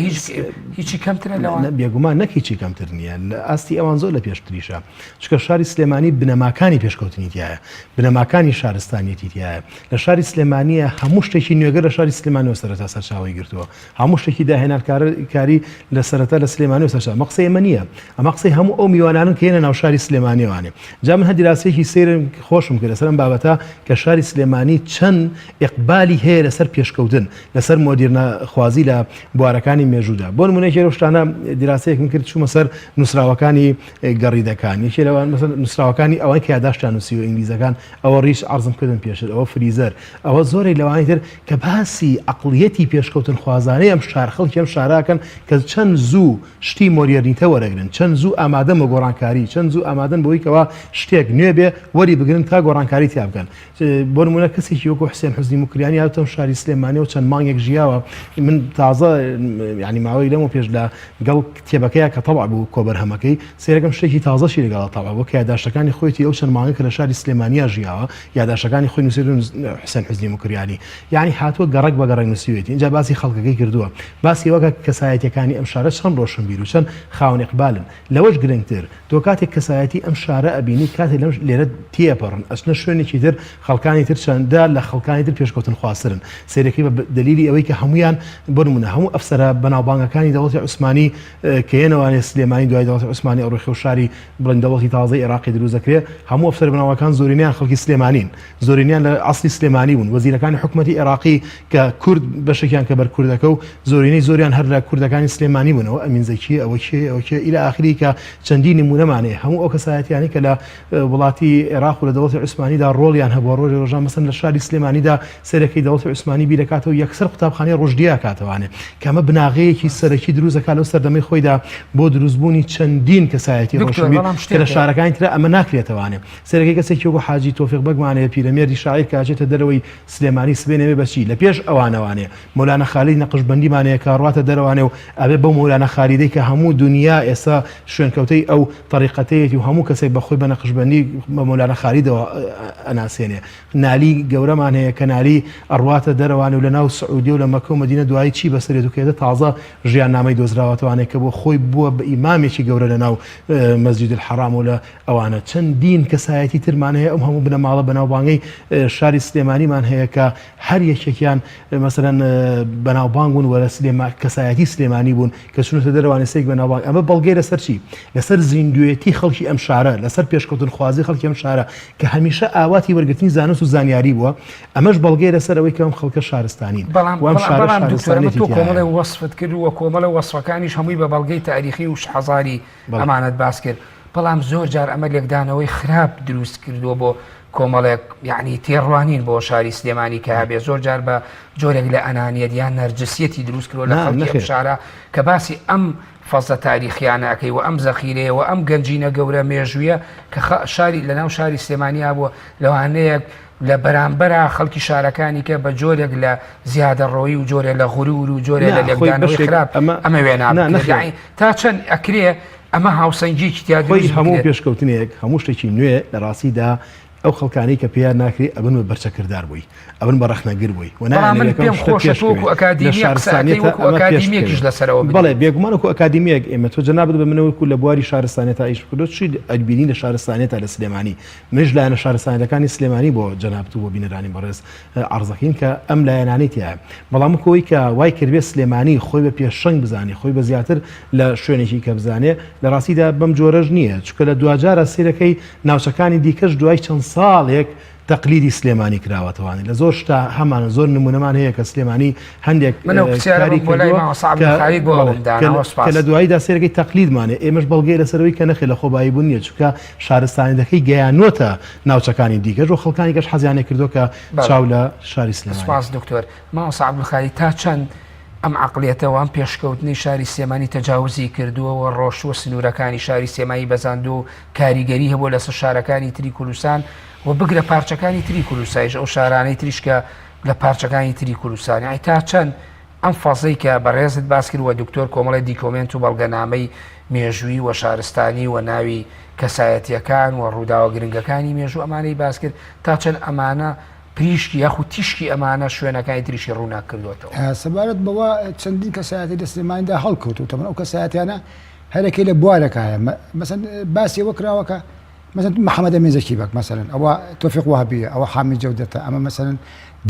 هیچی کەمترە لەوە بێگومان نەکیچی کەمتر نییە لە ئاستی ئەوان زۆر لە پێشتریشە چکە شاری سلێمانی بنەماکانی پێشکەوتنی تایە بنەماکانی شارستانیەتی تایە لە شاری سلێمانیە هەموو شتێکی نوێگە لە شاری سلێمانیەوە سەرەتا سەرچاوی گرتووە هەموو شتێکی داهێنانکاری لە سەرەتا لە سلێمانیەوە سەرچاو مەقسەی ئەمە نییە ئەمە قسەی هەموو ئەو میوانانن کە هێنە ناو شاری سلێمانیەوانێ جا من هەر دیراسەیەکی سێرم خۆشم کرد لەسەر ئەم بابەتە کە شاری سلێمانی چەند ئیقبالی هەیە لەسەر پێشکەوتن لەسەر مۆدیرنەخوازی لە بوارەکانی مێژوودا بۆ نمونەیەکی لەو شتانە دیراسەیەک من کرد چوومە سەر نووسراوەکانی گەڕیدەکان یەکێ لەوان مەسەڵ نووسراوەکانی ئەوەی کە یادداشتیان نووسیوە ئینگلیزەکان ئەوە ڕیش عەرزم کردن پێشتر ئەوە فریزەر ئەوە زۆرێک لەوانی تر کە باسی عەقڵیەتی پێشکەوتن خوازانەی ئەم شار خەڵکی ئەم شاراکەن کە چەند زوو شتی مۆدیرنیتە وەرەگرن چەند زوو ئامادەن بە گۆڕانکاری چەند زوو ئامادەن بەوەی کەوا شتێک نوێ بێ وەری بگرن تا گۆڕانکاری تیا بکەن بۆ نمونە کەسێکی وەکو حسێن حوزنی موکریانی هاتۆم شاری سلێمانی و چەند مانگێک ژیاوە من تازە ینی ماوەی لەمە پێش لە گەڵ کتێبەکەیە کە تەبع بوو کۆبەرهەمەکەی سێرەکەم شتێکی تازەشی لەگەڵ تەبع بۆ کە یادداشتەکانی خۆیتی ئەو چەند مانگە کە لە شاری سلێمانیا ژیاوە یادداشتەکانی خۆی نووسیدون حسێن حوزنی موکریانی یعنی هاتووە گەڕک بە گەڕک نووسیوێتی اینجا باسی خەڵکەکەی کردووە باسی وەکە کەسایەتیەکانی ئەم شارە چەند ڕۆشن بیر و چەند خاوەن ئیقبالن لەوەش گرنگتر تۆ کاتێک کەسایەتی ئەم شارە ئەبینی کاتێک لەم لێرە تێپەڕن ئەچنە شوێنێکی تر خەڵکانی تر چەندە لە خەڵکانی تر پێشکەوتن خواسترن سیرەکەی بە دلیلی ئەوەی کە هەمویان بۆ نمونە هەموو ئەفسەرە بەناوبانگەکانی دەوڵەتی عوسمانی کە هێنەوانێ سلێمانی دوای دەوڵەتی عوسمانی ئەو ڕێخە و شاری بڵێن دەوڵەتی تازەی عێراقی دروست دەکرێت هەموو ئەفسەر بەناوەکان زۆرینیان خەڵکی سلێمانین زۆرینیان لە ئەسڵی سلێمانی بوون وەزیرەکانی حکومەتی عێراقی کە کورد بەشێکیان کە بەر کوردەکە و زۆرینەی زۆریان هەر لە کوردەکانی سلێمانی بوونەوە ئەمین زەکی ئەوە ئیلا ئاخری کە چەندی نمونەمانەیە هەموو ئەو کەسایەتیانی کە لە وڵاتی عێراق و لە دەوڵەتی عوسمانیدا ڕۆڵیان هەبووە ڕۆژی ڕۆژان مەسەن لە شاری سلێمانیدا سەرەکەی دەوڵەتی عوسمانی بیرەکاتەوە یەکسەر قوتابخانەی ڕۆژدیا کاتەوانێ کە ئەمە بناغەیەکی سەرەکی دروست دەکات لەو سەردەمەی خۆیدا بۆ دروستبوونی چەندین کەسایەتی ڕۆشنبیر کە لە شارەکانی ترە ئەمە ناکرێتەوانێ سەرەکەی کەسێکی وەکو حاجی تۆفیق بەگمانەیە پیرەمێردی شاعیر کە ئاچێتە دەرەوەی سلێمانی سبێنێ بەچی لە پێش ئەوانەوانێ مولانە خالی نەقشبندیمانەیە کاڕاتە دەرەوانێ و ئەبێ بەو مولانە خالیدەی کە هەموو دنیا ئێستا شوێنکەوتەی ئەو طریقەتەیەکی و هەموو کەسێک بەخۆی بە نەقشبندی بە مولانە خالیدەوە ئەناسێنێ نالی گەورەمان هەیە کە نالی ئەڕواتە دەرەوانێ و لە ناو سعودی و لە مەکە و مەدینە دوایی چی بەسەرێت و کێدە تازە ژیان نامەی دۆزراوەتەوانێت کە بۆ خۆی بووە بە ئیمامێکی گەورە لە ناو مەسجید الحرام و لە ئەوانە چەندین کەسایەتی ترمان هەیە ئەم هەموو بنەماڵە بەناوبانگەی شاری سلێمانیمان هەیە کە هەر یەکێکیان مەسەرەن بەناوبانگ بوون وەرە کەسایەتی سلێمانی بوون کە چونەتە دەرەوانێ سێک بەناوبانگ ئەمە بەڵگەی لەسەر چی لەسەر زیندوێتی خەڵکی ئەم شارە لەسەر پێشکەوتن خوازی خەڵکی ئەم شارە کە هەمیشە ئاواتی وەرگرتنی زانست و زانیاری بووە ئەمەش بەڵگەی لەسەر ئەوەی کە ئەم خەڵکە شارستانین تۆ کۆمەڵی وەصفت کرد و کۆمەڵە وەصفەکانیش هەمووی بە بەڵگەی تاریخی و حەزاری ئەمانەت باس کرد بەڵام زۆر جار ئەمە لێکدانەوەی خراپ دروست کردووە بۆ کۆمەڵێک یعنی تێڕوانین بۆ شاری سلێمانی کە هەبێ زۆر جار بە جۆرێک لە ئەنانیەت یان نەرجسیەتی دروست کردووە لە خەڵکی شارە کە باسی ئەم فەزە تاریخیانەکەی و ئەم زەخیرەیە و ئەم گەنجینە گەورە مێژوویە کە شاری لە ناو شاری سلێمانیا بووە لەوانەیە لە بەرامبەرە خەڵکی شارەکانی کە بە جۆرێک لە زیادەڕۆیی و جۆرێ لە غورور و جۆرێ لە لێکدانەوەی خراپ ئەمە وێنان تا چەند ئەکرێ ئەمە هاوسەنگیی تیاگەی هەموو پێشکەوتنێک هەموو شتێکی نوێ لە ڕاستیدا ئەو خەڵکانی کە پێیان ناکرێت ئەبن بە بەرچەکردار بووی ئەبن بە ڕەخنەگر بووی بەڵێ بێگومانکو ئەکادیمیەک ئێمە تۆ جەنابەت بە منەوەکو لە بواری شارستانێت تا ئیش بکردۆ چی ئەدبینی لە شارستانێتە لە سلێمانی منش لایەنە شارستانەکانی سلێمانی بۆ جەنابەت بۆ بینەرانی بەڕێز عەرزەکەین کە ئەم لایەنانەی تایە بەڵام کۆی کە وای کردبێ سلێمانی خۆی بە پێشەنگ بزانێ خۆی بە زیاتر لە شوێنێکی کە بزانێ لە ڕاستیدا بەم جۆرەش نییە چکە لە دوجارە سیرەکەی ناوچەکانی دیکەش دوای چەند ساڵێک تەقلیدی سلێمانی کراوەتەوانی لە زۆر شتا هەمان زۆر نمونەمان هەیە کە سلێمانی هەندێک لە دواییدا سێرەکەی تەقلیدمانێ ئێمەش بەڵگەی لەسەرەوەی کە نەخێ لە خۆبایی بوون نیە چونکە شارستانی دەکەی گەیانۆتە ناوچەکانی دیکەش و خەڵکانی کەش حەزیانێ کردو کە چاو لە شاری سلێمانی. سپاس دکتۆر مامۆستا عەبدولخالیق تا چەند ئەم عەقڵیەتەوە ئەم پێشکەوتنی شاری سلێمانی تەجاوزی کردووە و ڕۆشتووە سنوورەکانی شاری سلێمانی بەزاند و کاریگەری هەبوو لەسەر شارەکانی تری کوردستان و بگرە پارچەکانی تری کوردستانیش ئەو شارانەی تریشکە لە پارچەکانی تری کوردستانی ئای تا چەند ئەم فەزەی کە بەڕێزت باس کردووە دکتۆر کۆمەڵی دیکۆمنت و بەڵگەنامەی مێژووی و شارستانی و ناوی کەسایەتیەکان و ڕووداوە گرنگەکانی مێژوو ئەمانەی باس کرد تا چەند ئەمانە پریشکی یاخود تیشکی ئەمانە شوێنەکانی تریشی ڕوونا کردوێتەوە سەبارەت بەوە چەندین کەسایەتی لە سلێمانیدا هەڵکەوت و تەمەن ئەو کەسایەتیانە هەرێکی لە بوارەکایە مەسەن باسی ئەوە کراوەکە مثلا محمد مێزەکی بەک مثلا ئەوە تۆفیق وهابیە ئەوە حامی جەودەتە ئەمە مثلا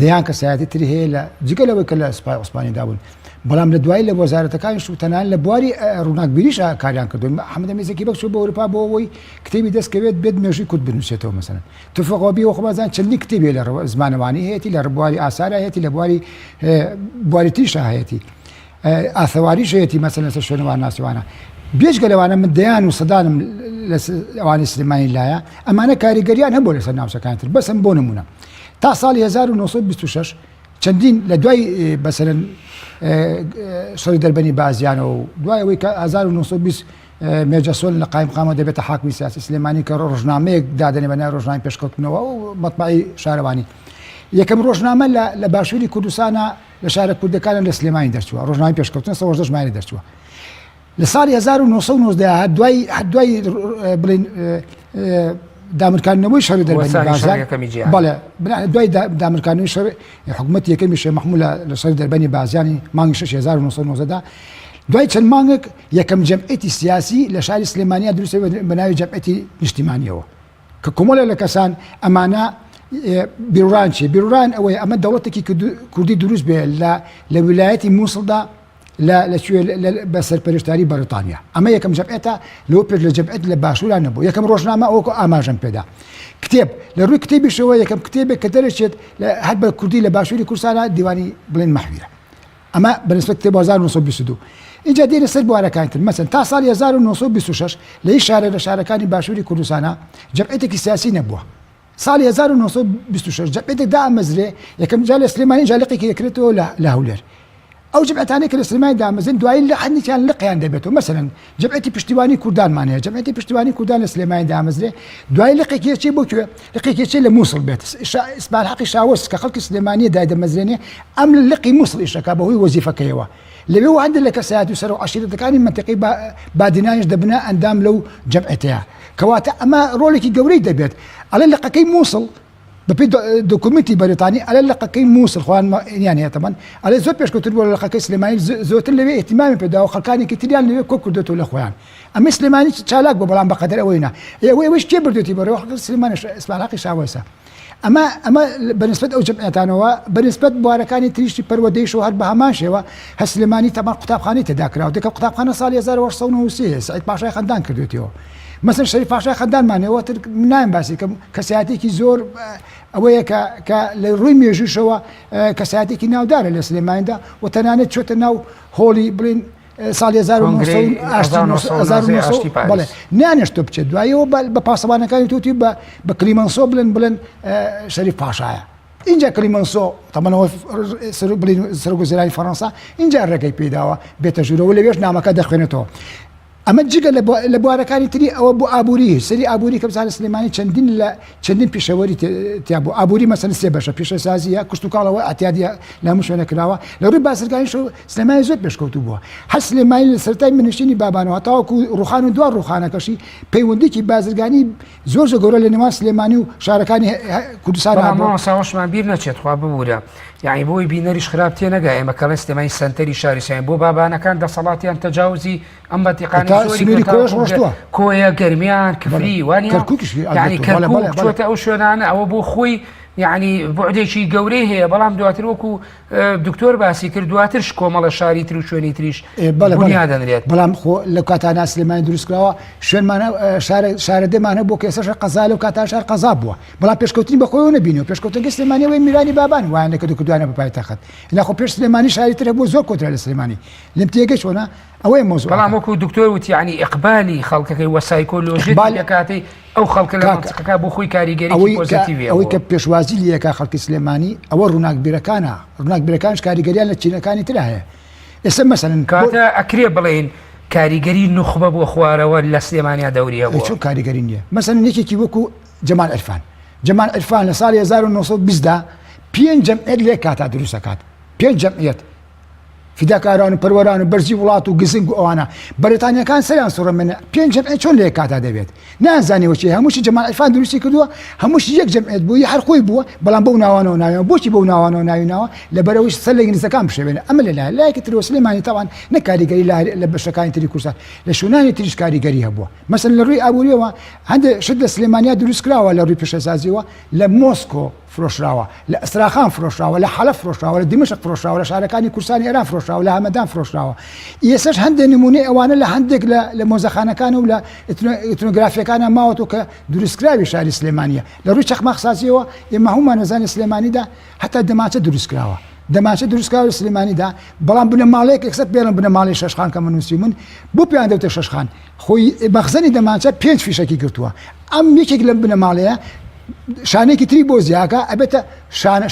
دەیان کەسایەتی تری هەیە لە جگەلەوەی کە لە سوپای عوسمانیدا بوون بەڵام لە دوای لە وەزارەتەکانی شوتەنان لە بواری ڕووناکبیریش کاریان کردوون محمد مێزەکی بەک چوو بە ئەوروپا بۆ ئەوەی کتێبی دەستکەوێت بێت مێژووی کورد بنووسێتەوە مثلا تۆفیق وهابی وە خۆبازان چەندین کتێبی لە زمانەوانی هەیەی لە بواری ئاسارە هەیەی لە بواری تریشە هەیەی ئاثەواریش هەیەی مثلا لەسەر شوێنەوان ناسیوانە بێژگە لەوانە من دەیان و سەدانم لە ئەوانی سلێمانی لایە ئەمانە کاریگەریان هەبوو لەسەر ناوچەکانی تر بەسم بۆ نمونە تا ساڵی 1926 چەندین لە دوای بەسەرەن شەڕی دەربەنی بازیانە و دوایەوەی کە 1920 مێرجەسۆل لە قایم قامە دەبێتە حاکمی سیاسی سلێمانی کە ڕۆژنامەیەک دادەنێ بەناو ڕۆژنامەی پێشکەوتنەوە و مەطبعی شارەوانی یەکەم ڕۆژنامە لە باشووری کوردستانە لە شارە کوردەکانە لە سلێمانی دەرچووە ڕۆژنامەی پێشکەوتن 19 ژمارە دەرچووە لە ساڵی 1990 دوای بڵین دامرکاندنەوەی شەڕی دەربەنی بازار بەڵێ دوای دامرکاندنەوەی شەڕ حکوومەت یەکەمی شێخ مەحموود لە شەڕی دەربەنی بازیانی مانگی 1990 دوای چەند مانگێک یەکەم جەمعیەتی سیاسی لە شاری سلێمانیا دروست بە ناوی جەمعیەتی نیشتیمانیەوە کە کۆمەڵێ لە کەسان ئەمانە بیرۆران چی بیرۆران ئەوەی ئەمە دەوڵەتێکی کوردی دروست بێ لە ویلایەتی مووسڵدا بە سەرپەرشتاری بەریتانیا ئەمە یەکەم جەمعیەتە لەوە پێش لە جەمعیەت لە باشووران نەبوو یەکەم ڕۆژنامە ئەوکو ئاماژەم پێدا کتێب لە ڕووی کتێبیشەوە یەکەم کتێبێک کە دەرەچێت هەر بە کوردی لە باشووری کوردستانە دیوانی بڵێن مەحویرە ئەمە بەنسبەت کتێب 1922 اینجا دێنە سەر بوارەکانی تر مەسەن تا ساڵی 1926 لە هیچ شارێک لە شارەکانی باشووری کوردستانە جەمعیەتێکی سیاسی نەبووە ساڵی 1926 جەمعیەتێک دامەزرێ یەکەم جا لە سلێمانی جالقێکی یەکرێتەوە لە هەولێر ئەو جمعەتانەی کە لە سلێمانی دامەزن دوایی لە حەندێکیان لقیان دەبێتەوە مەسەلەن جمعەتی پشتیوانی کوردانمانەیە جمعەتی پشتیوانی کوردان لە سلێمانی دامەزرێ دوایی لقێکی چێ بۆ کوێ لقێکی لە مووسڵ بێت ئیسماعیل حەقی شاوەست کە خەڵکی سلێمانی دای دەمەزرێنێ ئەم لە لقی مووسڵ ئیشەکە بەهۆی وەزیفەکەیەوە لەوێ هەندێک لە کەسایەتی و سەر و عەشیرەتەکانی منتیقەی بادینانیش دەبنە ئەندام لەو جمعەتەیە کەواتە ئەمە ڕۆڵێکی گەورەی دەبێت ئەڵێ لقەکەی مووسڵ بەپێی دۆکومنتی بەریتانی ئەلە لقەکەی مووسڵ خوان یان هەیەتەمەن ئەلێ زۆر پێشکەوتر بۆ لقەکەی سلێمانی زۆرتر لەوێ ئێتیمامی پێداوە خەڵکانێکی تریان لەوێ کۆ کردێتەوە لە خۆیان ئەمە سلێمانی چالاک بۆ بەڵام بەقەدەر ئەوەیە ئەوەش کێ بردوێتی بەرەوە خەڵکی سلێمانی ئیسماعیل حەقی شاوەسە ئەمە بەنسبەت ئەو جمعیەتانەوە بەنسبەت بوارەکانی تریشتی پەروەدەیش و هەر بە هەمان شێوە هە سلێمانی تەمان قوتابخانەی تێدا کراوە دەکە قوتابخانە ساڵی 1993 سعید پاشای خەندان کردوێتەوە مثلا شەریف پاشای خەندانمانەوە تر نایم باسی کەسایەتێکی زۆر ئەوەیە کە لە ڕووی مێژوشەوە کەسایەتێکی ناودارە لە سلێمانیدا و تەنانەت چۆتە ناو هۆڵی بڵین ساڵی 1970 نیانشتۆ بچێت دوایەوە بە پاسەوانەکانی توتی بە کلیمەنسۆ بڵێن شەریف پاشایە اینجا کلیمەنسۆ تەمەنەوە سەرۆکوەزیرانی فەڕەنسا اینجا ڕێگەی پێداوە بێتە ژوورەوە لەوێش نامەکە دەخوێنێتەوە ئەمە جگە لە بوارەکانی تری ئەوە بۆ ئابووری سەری ئابووری کە بزانە سلێمانی چەندین پیشەوەری تیا بوو ئابووری مەسەن سێ بەشە پیشەسازیە کشت و کاڵەوە ئەتیادیە لە هەموو شوێنە کراوە لە ڕووی بازرگانیش سلێمانی زۆر پێشکەوتوو بووە هەر سلێمانی لە سەرەتای منیشتنی بابانەوە تاوەکو ڕوخان و دوار ڕوخانەکەشی پەیوەندیکی بازرگانی زۆر گەورە لە نێوان سلێمانی و شارەکانی کوردستان ساوەشمان بیر نەچێت خوا ببوورە یعنی بۆی بینەریش خراپ تێ نەگا ئێمە کەڵێ سلێمانی سەنتەری شاریسیان بۆ بابانەکان دەسەڵاتیان تەجاوزی ئەم بەتیقانی کۆیە گەرمیان کفری وانە کەرکووک چۆتە ئەو شوێنانە ئەوە بۆ خۆی یعنی بۆعدێکی گەورەی هەیە بەڵام دواتر وەکو دکتۆر باسی کرد دواترش کۆمەڵە شاری تر و شوێنی تریش بنیادەنرێت بەڵام خۆ لە کاتانە سلێمانی دروستکراوە شوێنمانە شارەدەمانە بۆ کێسەش قەزا لەو کاتان شار قەزا بووە بەڵام پێشکەوتنی بەخۆیەوە نەبینەوە پێشکەوتنگە سلێمانیەوەی میرانی بابان وایە کە دوکردوانە بە پایتەخت لەخۆ پێش سلێمانی شاری ترە بۆ زۆر کۆترە لە سلێمانی لەم تێگەی چۆنە ئەوەی مۆزوع بەڵام وەکو دکتۆر وتی یعنی ئیقبالی خەڵکەکەی وە سایکۆلۆژی کاتی ئەو خەڵکە لە منتیقەکە بۆ خۆی کاریگەری پۆزیتیڤی ئەوەی کە پێشوازی لەکە خەڵکی سلێمانی ئەوە ڕووناکبیرەکانش کاریگەریان لە چینەکانی تر هەیە ئێستا مەسەلەن کاتە ئەکرێ بڵێن کاریگەری نوخبە بۆ خوارەوە لە سلێمانیا دەوریە بووە چۆن کاریگەری نییە مەسەلەن یەکێکی وەکو جەمال عەرفان لە ساڵی 1920 5 جەمعیەت لێ کاتا دروستەکات 5 جەمعیەت فیداکاران و پەروەران و بەرزی وڵات و گزنگ و ئەوانە بەریتانیەکان سەریان سوڕەمێنە 5 جەمعیەت چۆن لێ کاتا دەبێت نازانیوە چی هەمووشی جەمال عەرفان دروستی کردووە هەمووشی یەک جەمعیەت بووی هەر خۆی بووە بەڵام بەو ناوانەوە ناویەوە بۆچی بەو ناوانەوە ناویناوە لەبەرەوەی سەر لە ئینگلیزەکان بشێوێنە ئەمە لایەکی ترەوە سلێمانی تاوان نە کاریگەری لە بەشەکانی تری کوردستان لە شوێنانی تریش کاریگەری هەبووە مەسەلەن لە ڕووی ئابووریەوە هەندێک شت لە سلێمانیا دروست کراوە لە ڕووی پیشەسازیەوە لە مۆسکۆ فرۆشراوە لە ئەسراخان فرۆشراوە لە حەلەب فرۆشراوە لە دیمەشق فرۆشراوە لە شارەکانی کوردستانی ئێران فرۆشراوە لە هەمەدان فرۆشراوە ئێسش هەندێک نمونەی ئەوانە لە هەندێک لە مۆزەخانەکان و لە ئێتنۆگرافیەکانە ماوەتەوە کە دروستکراوی شاری سلێمانیە لە ڕووی چەخماخسازیەوە ئێمە هەمومان نەزانێ سلێمانیدا هەتا دەماچە دروستکراوە دەماچە دروستکراوی سلێمانیدا بەڵام بنەماڵەیەک یەکسەر پێڵم بنەماڵی شەشخان کە منووسی من بۆ پێیان دەوتە شەشخان خۆی مەخزەنی دەماچە 5 فیشەکی گرتووە ئەم یەکێک لە بنەماڵەیە شانێکی تری بۆ زیاکە ئەبێتە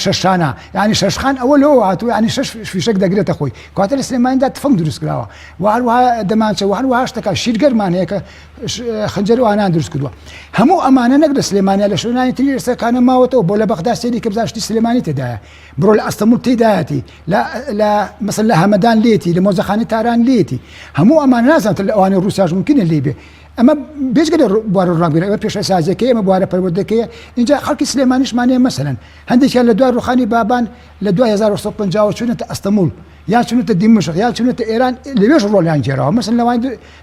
شەشانە ینی شەشخان ئەوە لەوە هاتووە ینی 6 فیشەک دەگرێتە خۆی کاتە لە سلێمانیدا تفەنگ دروستکراوە و هەروەها دەمانچە و هەروەها شتەکە شیرگەرمان هەیە کە خەنجەر و ئانان دروست کردووە هەموو ئەمانە نەک لە سلێمانیا لە شوێنانی تری ئێستاکانە ماوەتەوە بۆ لە بەغدا سێری کە بزانشتی سلێمانی تێدایە بڕۆ لە ئەستەمول تێدایەتی لە مەسەن لە هەمەدان لێتی لە مۆزەخانەی تاران لێتی هەموو ئەمانە نازانێت لە ئەوانەی ڕووسیاش ممکنە لێ بێ ئەمە بێجگە لە بوارە ڕاگبیرە ئەمە پێشەسازیەکەی ئەمە بوارە پەروەردەکەیە اینجا خەڵکی سلێمانیشمانەیە مەسەلەن هەندێکیان لە دوای ڕوخانی بابان لە 1950 چونەتە ئەستەمول یا چونەتە دیمشق یا چونەتە ئێران لەوێش ڕۆڵیان گێڕاوە مەسەن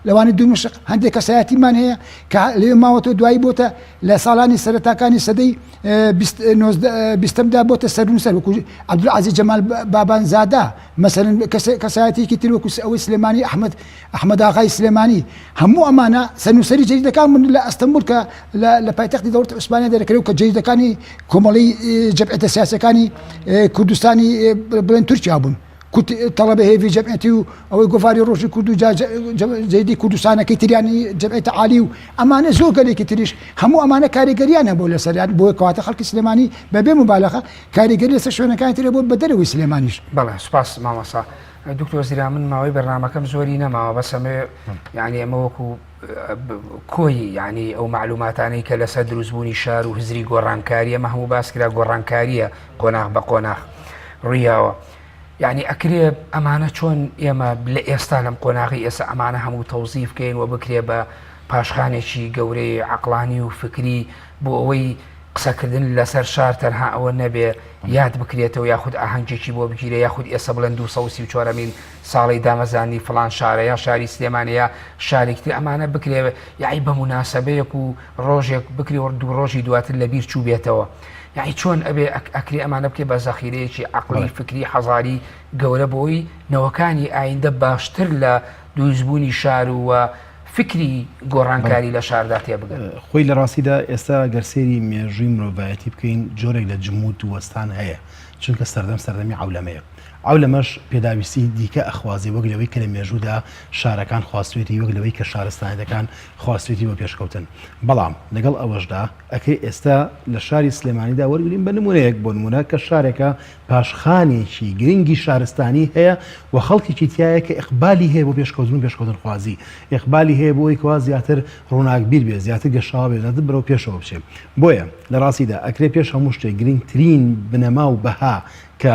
لەوانی دومشق هەندێک کەسایەتیمان هەیە کە لێ ماوەتەوە دوایی بۆتە لە ساڵانی سەرەتاکانی سەدەی 20دا بۆتە سەرنووسەر وەکو عەبدولعەزیز جەمال بابان زادا مەسەلەن کەسایەتێکی تر وەکو ئەوەی سلێمانی ئەحمەد ئاغای سلێمانی هەموو ئەمانە سەرنووسەری جەریدەکان من لە ئەستەمبول کە لە پایتەختی دەوڵەتی عوسمانیا دەرەکەوێت کە جەریدەکانی کۆمەڵی جەمعیەتە سیاسیەکانی کوردستانی بڵێن تورکیا بوون طلبه هي في جمعيتي او غفاري روشي كردو جيدي كردستان كيترياني جمعيه عالي امانه زوق لي كتريش همو امانه كاريغريان بولا سريان بو كوات خلق سليماني ببي مبالغه كاريغري سشونه كانت بو بدروي سليمانيش بەڵێ سوپاس مامەسا دکتۆر زیرا من ماوەی بەرنامەکەم زۆری نەماوە بەسەمێ یعنی ئەمە وەکو کۆی یعنی ئەو معلوماتانەی کە لەسەر دروستبوونی شار و هزری گۆڕانکاریە مە هەموو باسکرا گۆڕانکاریە قۆناغ بە قۆناغ ڕوویاوە یعنی ئەکرێ ئەمانە چۆن ئێمە لە ئێستا لەم قۆناغی ئێستا ئەمانە هەموو تەوزیف بکەین و بکرێ بە پاشخانێکی گەورەی عەقڵانی و فکری بۆ ئەوەی قسەکردن لەسەر شار تەنها ئەوە نەبێ یاد بکرێتەوە یاخود ئاهەنگێکی بۆ بگیرێ یاخود ئێستا بڵێن 234 ساڵی دامەزانی فلان شارە یا شاری سلێمانەیە شارێکتر ئەمانە بکرێ یاعی بە موناسەبەیەک و ڕۆژێک بکری دوو ڕۆژی دواتر لەبیر چوو بێتەوە یاعی چۆن ئەبێ ئەکری ئەمانە بکێ بە زەخیرەیەکی عەقڵی فکری حەزاری گەورە بۆی نەوەکانی ئایندە باشتر لە دروستبوونی شار و فکری گۆڕانکاری لە شاردا تێبگەن خۆی لە ڕاستیدا ئێستا گەرسێری مێژووی مرۆڤایەتی بکەین جۆرێک لە جمود و وەستان هەیە چونکە سەردەمی عەولەمەیە عەولەمەش پێداویستی دیکە ئەخوازی وەک لەوەی کە لە مێژوودا شارەکان خواستوێتی وەک لەوەی کە شارستانەکان خواستوێتی بۆ پێشکەوتن بەڵام لەگەڵ ئەوەشدا ئەکەی ئێستا لە شاری سلێمانیدا وەرگرین بە نمونەیەک بۆ نمونە کە شارێکە پاشخانێکی گرنگی شارستانی هەیە و خەڵکێکی تایە کە ئیقبالی هەیە بۆ پێشکەوتن خوازی ئیقبالی هەیە بۆی کەوا زیاتر ڕووناکبیر بێ زیاتر گەشاوە بێ زیاتر بەرەو پێشەوە بچێ بۆیە لە ڕاستیدا ئەکرێ پێش هەموو شتێک گرنگترین بنەما و بەها کە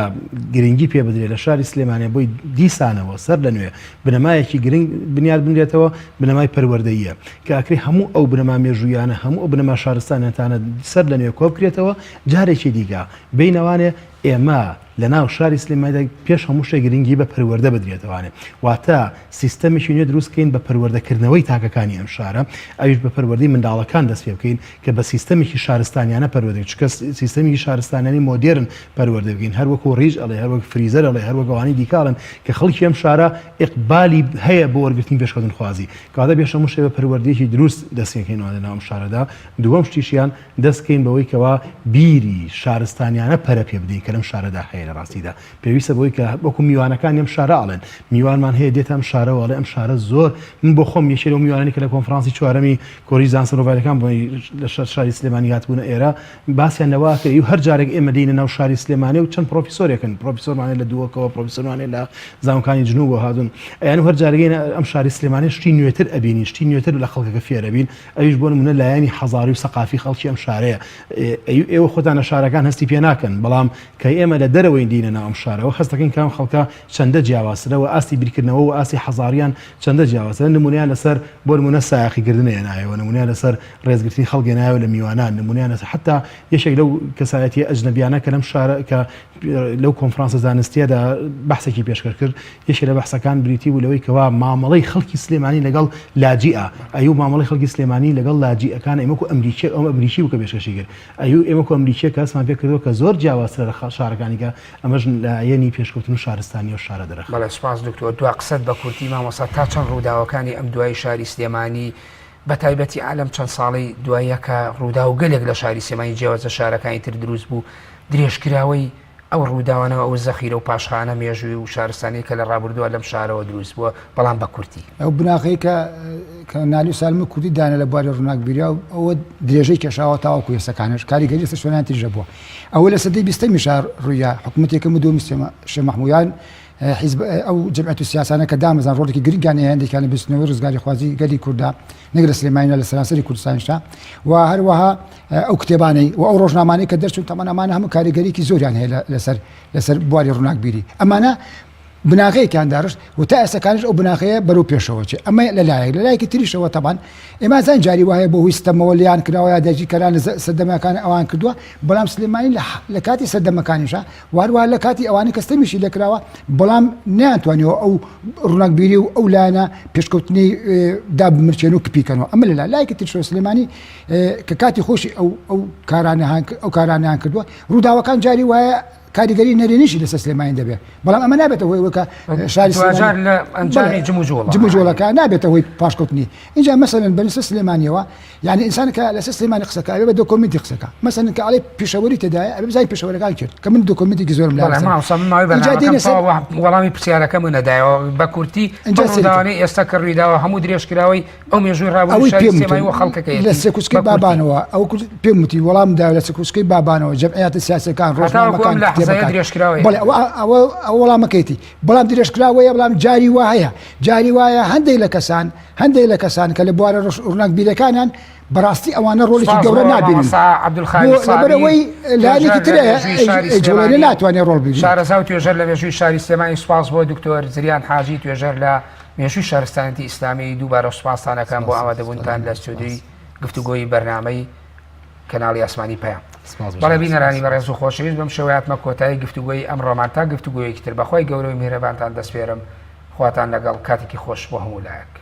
گرنگی پێ بدرێت لە شاری سلێمانە بۆی دیسانەوە سەر لە نوێ بنەمایەکی گرنگ بنیاد بنرێتەوە بنەمای پەروەردەییە کە ئەکری هەموو ئەو بنەما مێژوویانە هەموو ئەو بنەما شارستانەتانە سەر لە نوێ کۆ بکرێتەوە جارێکی دیکە بینەوانێ ئێمە لە ناو شاری سلێمانیدا پێش هەموو شتێک گرنگی بە پەروەردە بدرێتەوانێ واتە سیستەمێکی نوێ دروستکەین بە پەروەردەکردنەوەی تاکەکانی ئەم شارە ئەویش بە پەروەردەی منداڵەکان دەست پێ بکەین کە بە سیستەمێکی شارستانیانە پەروەردە چکە سیستەمی شارستانیانی مۆدێرن پەروەردە بگەین هەر وەکو ڕیژ ئەڵێ هەر وەک فریزەر ئەڵێ هەر وەکەوانی دیکاڵن کە خەڵکی ئەم شارە ئیقبالی هەیە بۆ وەرگرتنی پێشکەوتن خوازی کەواتە بێ هەموو شتێک بە پەروەردەیەکی دروست دەستێکەینەوە لە ناو ئەم شارەدا دووەم شتیشیان دەستکەین بەوەی کەوا بیری شارستانیانە پەرە پێ بدەین کە لەم شارەدا هەیە لە ڕاستیدا پێویستە بۆی کە وەکو میوانەکان ئەم شارە ئاڵێن میوانمان هەیە دێتە ئەم شارەوەڵێ ئەم شارە زۆر من بۆ خۆم یەکێ لەو میوانانی کە لە کۆنفرانسی چوارەمی کۆڕی زانستی ڕۆڤایەکان بۆی لە شاری سلێمانی هاتبوونە ئێرە باسییان لەواکە و هەر جارێک ئێمە دێنە ناو شاری سلێمانی و چەند پرۆفیسۆرێکن پرۆفیسۆرمانێت لە دووەکەوە پرۆفیسۆرمانێت لە زانکانی جنوب هاتون ئەیان هەر جارگەین ئەم شاری سلێمانی شتی نوێتر ئەبینی شتی نوێتر لە خەڵکەکە فێرەبین ئەویش بۆ نمونە لایەنی حەزاری و سەقافی خەڵکی ئەم شارەیە ئێوە خۆتانە شارەکان هەستی پێ ناکەن بەڵام کە ئێمە لە دەرەوەی دینە ناو ئەم شارەوە هەستەکەین کام خەڵکە چەندە جیاوازترەوە ئاستی بیرکردنەوە و ئاستی حەزاریان چەندە جیاوازترە نمونیان لەسەر بۆ نمونە سایقیکردن هێنایەوە نمونیان لەسەر ڕێزگرتنی خەڵک هێنایەوە لە میوانان نمونیان لەسەر حتا یەکێک لەو کەسایەتی ئەجنەبیانە کە لەم شارە کە لەو کۆنفرانسە زانستیەدا بەحسێکی پێشکەش کرد یەکێ لە بەحسەکان بریتی بوو لەوەی کەوا مامەڵەی خەڵکی سلێمانی لەگەڵ لاجئە ئەیوو مامەڵەی خەڵکی سلێمانی لەگەڵ لاجئەکان ئێمەکو ئەمریکی ئەو ئەمریکی بوو کە پێشکەشی کرد ئەیوو ئێمەکو ئەمریکیە کە هەستمان پێ کردەوە کە زۆر جیاوازترە لە شارەکانی کە ئەمەش لایەنی پێشکەوتن و شارستانی و شارە دەرەخ بەڵێ سوپاس دکتۆر دوا قسەت بە کورتی مامۆستا تا چەند ڕووداوەکانی ئەم دوای شاری سلێمانی بە تایبەتی عالەم چەند ساڵی دواییەکە ڕوودا و گەلێک لە شاری سلێمانی جیاوازە شارەکانی تر دروست بوو درێژکراوەی ئەو ڕووداوانەوە ئەو زەخیرە و پاشخانە مێژووی و شارستانی کە لە ڕابردووە لەم شارەوە دروست بووە بەڵام بە کورتی ئەو بناغی کە نالی سالمە کوردی دانە لە بواری ڕووناکبیریا و ئەوە درێژەی کێشاوە تاوەکو ێستەکانش کاریگەری ئێستا شوێنیان تریژە بووە ئەوە لە سەدەی بیستەمی شار ڕوویە حکوومەتێکە دووەمی شێخ مەحموودیان حیزب ئەو جەمعیەت سیاسانە کە دامەزان ڕۆڵێکی گرنگیان هەیە هەندێکیان لە بستنەوەی ڕزگاری خوازی گەلی کووردا نەک لە سلێمانیە لە سەرانسەری کوردستانیشتا و هەروەها ئەو کتێبانەی و ئەو ڕۆژنامانەی کە دەرچوون تەمان ئەمانە هەموو کاریگەریکی زۆریان هەیە لەسەر بواری ڕووناکبیری ئەمانە بناغەیەکیان داڕشت و تا ئێستەکانش ئەو بناغەیە بەرەو پێشەوەچێ ئەمە لەلایەکی تریشەوە تەبان ئێمە زان جاری وایە بۆ هۆی ستەمەوە لیان کراوە یا دەژیکەران لە سەردەمەکان ئەوان کردووە بەڵام سلێمانی لە کاتی سەردەمەکانیشە واروها لە کاتی ئەوانی کەستەمیشی لەکراوە بەڵام نەیانتوانیەوە ئەو ڕووناکبیری و ئەو لایەنە پێشکەوتنی دابمرچێن و کپیکەنەوە ئەمە لەلایەکی تریشەوە سلێمانی کە کاتی خۆشی ئەو کارانیان کردووە ڕووداوەکان جاری وایە کاریگەری نەرێنیشی لەسەر سلێمانی دەبێت بەڵام ئەمە نابێتە هۆی وەکە شاری دوجار لە ئەنجامی جموجۆڵەکە نابێتە هۆی پاشکەوتنی اینجا مەسەلەن بەنسە سلێمانیەوە یعنی ئینسانەکە لەسەر سلێمانی قسەکە بە دۆکۆمنتی قسەکە مەسەن کە ئەڵێ پیشەوەری تێدایە ئەبێ بزای پیشەوەرەکان کرد کە من دۆکۆمنتی زۆرم وەڵامی پرسیارەکەم نەدایەوە بە کورتی ئەوانەی ئێستا کە ڕوویداوە هەموو درێژکراوی ئەو مێژووی ڕابوو سلێمانی خەڵکەکەی لە سەکوچکەی بابانەوە ئەو پێم وتی وەڵامدا لە سەکوچکەی بابانەوە جەمعیەتە سیاسەکان ڕۆژنامەکان بەڵێ ئەو وەڵامەکەیتی بەڵام درێژکراوەیە بەڵام جاری وا هەیە جاری وایە هەندێک لە کەسان کە لە بوارە ڕووناکبیرەکانیان بەڕاستی ئەوانە ڕۆڵێکی گەورە نابینن لەبەرەوەی لایەنێکی ترە ناتوانێت ڕۆڵ بگرێت. شارەزا و توێژەر لە مێژووی شاری سلێمانی سوپاس بۆ دکتۆر زریان حاجی توێژەر لە مێژووی شارستانیەتی ئیسلامی دووبارە سوپاسانەکان بۆ ئامادەبوونتان لە استودیۆی گفتوگۆی بەرنامەی کەناڵی ئاسمانی پەیام. بەڵێ بینەرانی بەڕێز و خۆشەویست بەم شێوەیەتمە کۆتایی گفتوگۆی ئەمڕۆمان تا گفتوگۆیەکی تر بەخوای گەورەی میهرەبانتان دەسپێرم خواتان لەگەڵ کاتێکی خۆش بۆ هەموو لایەک.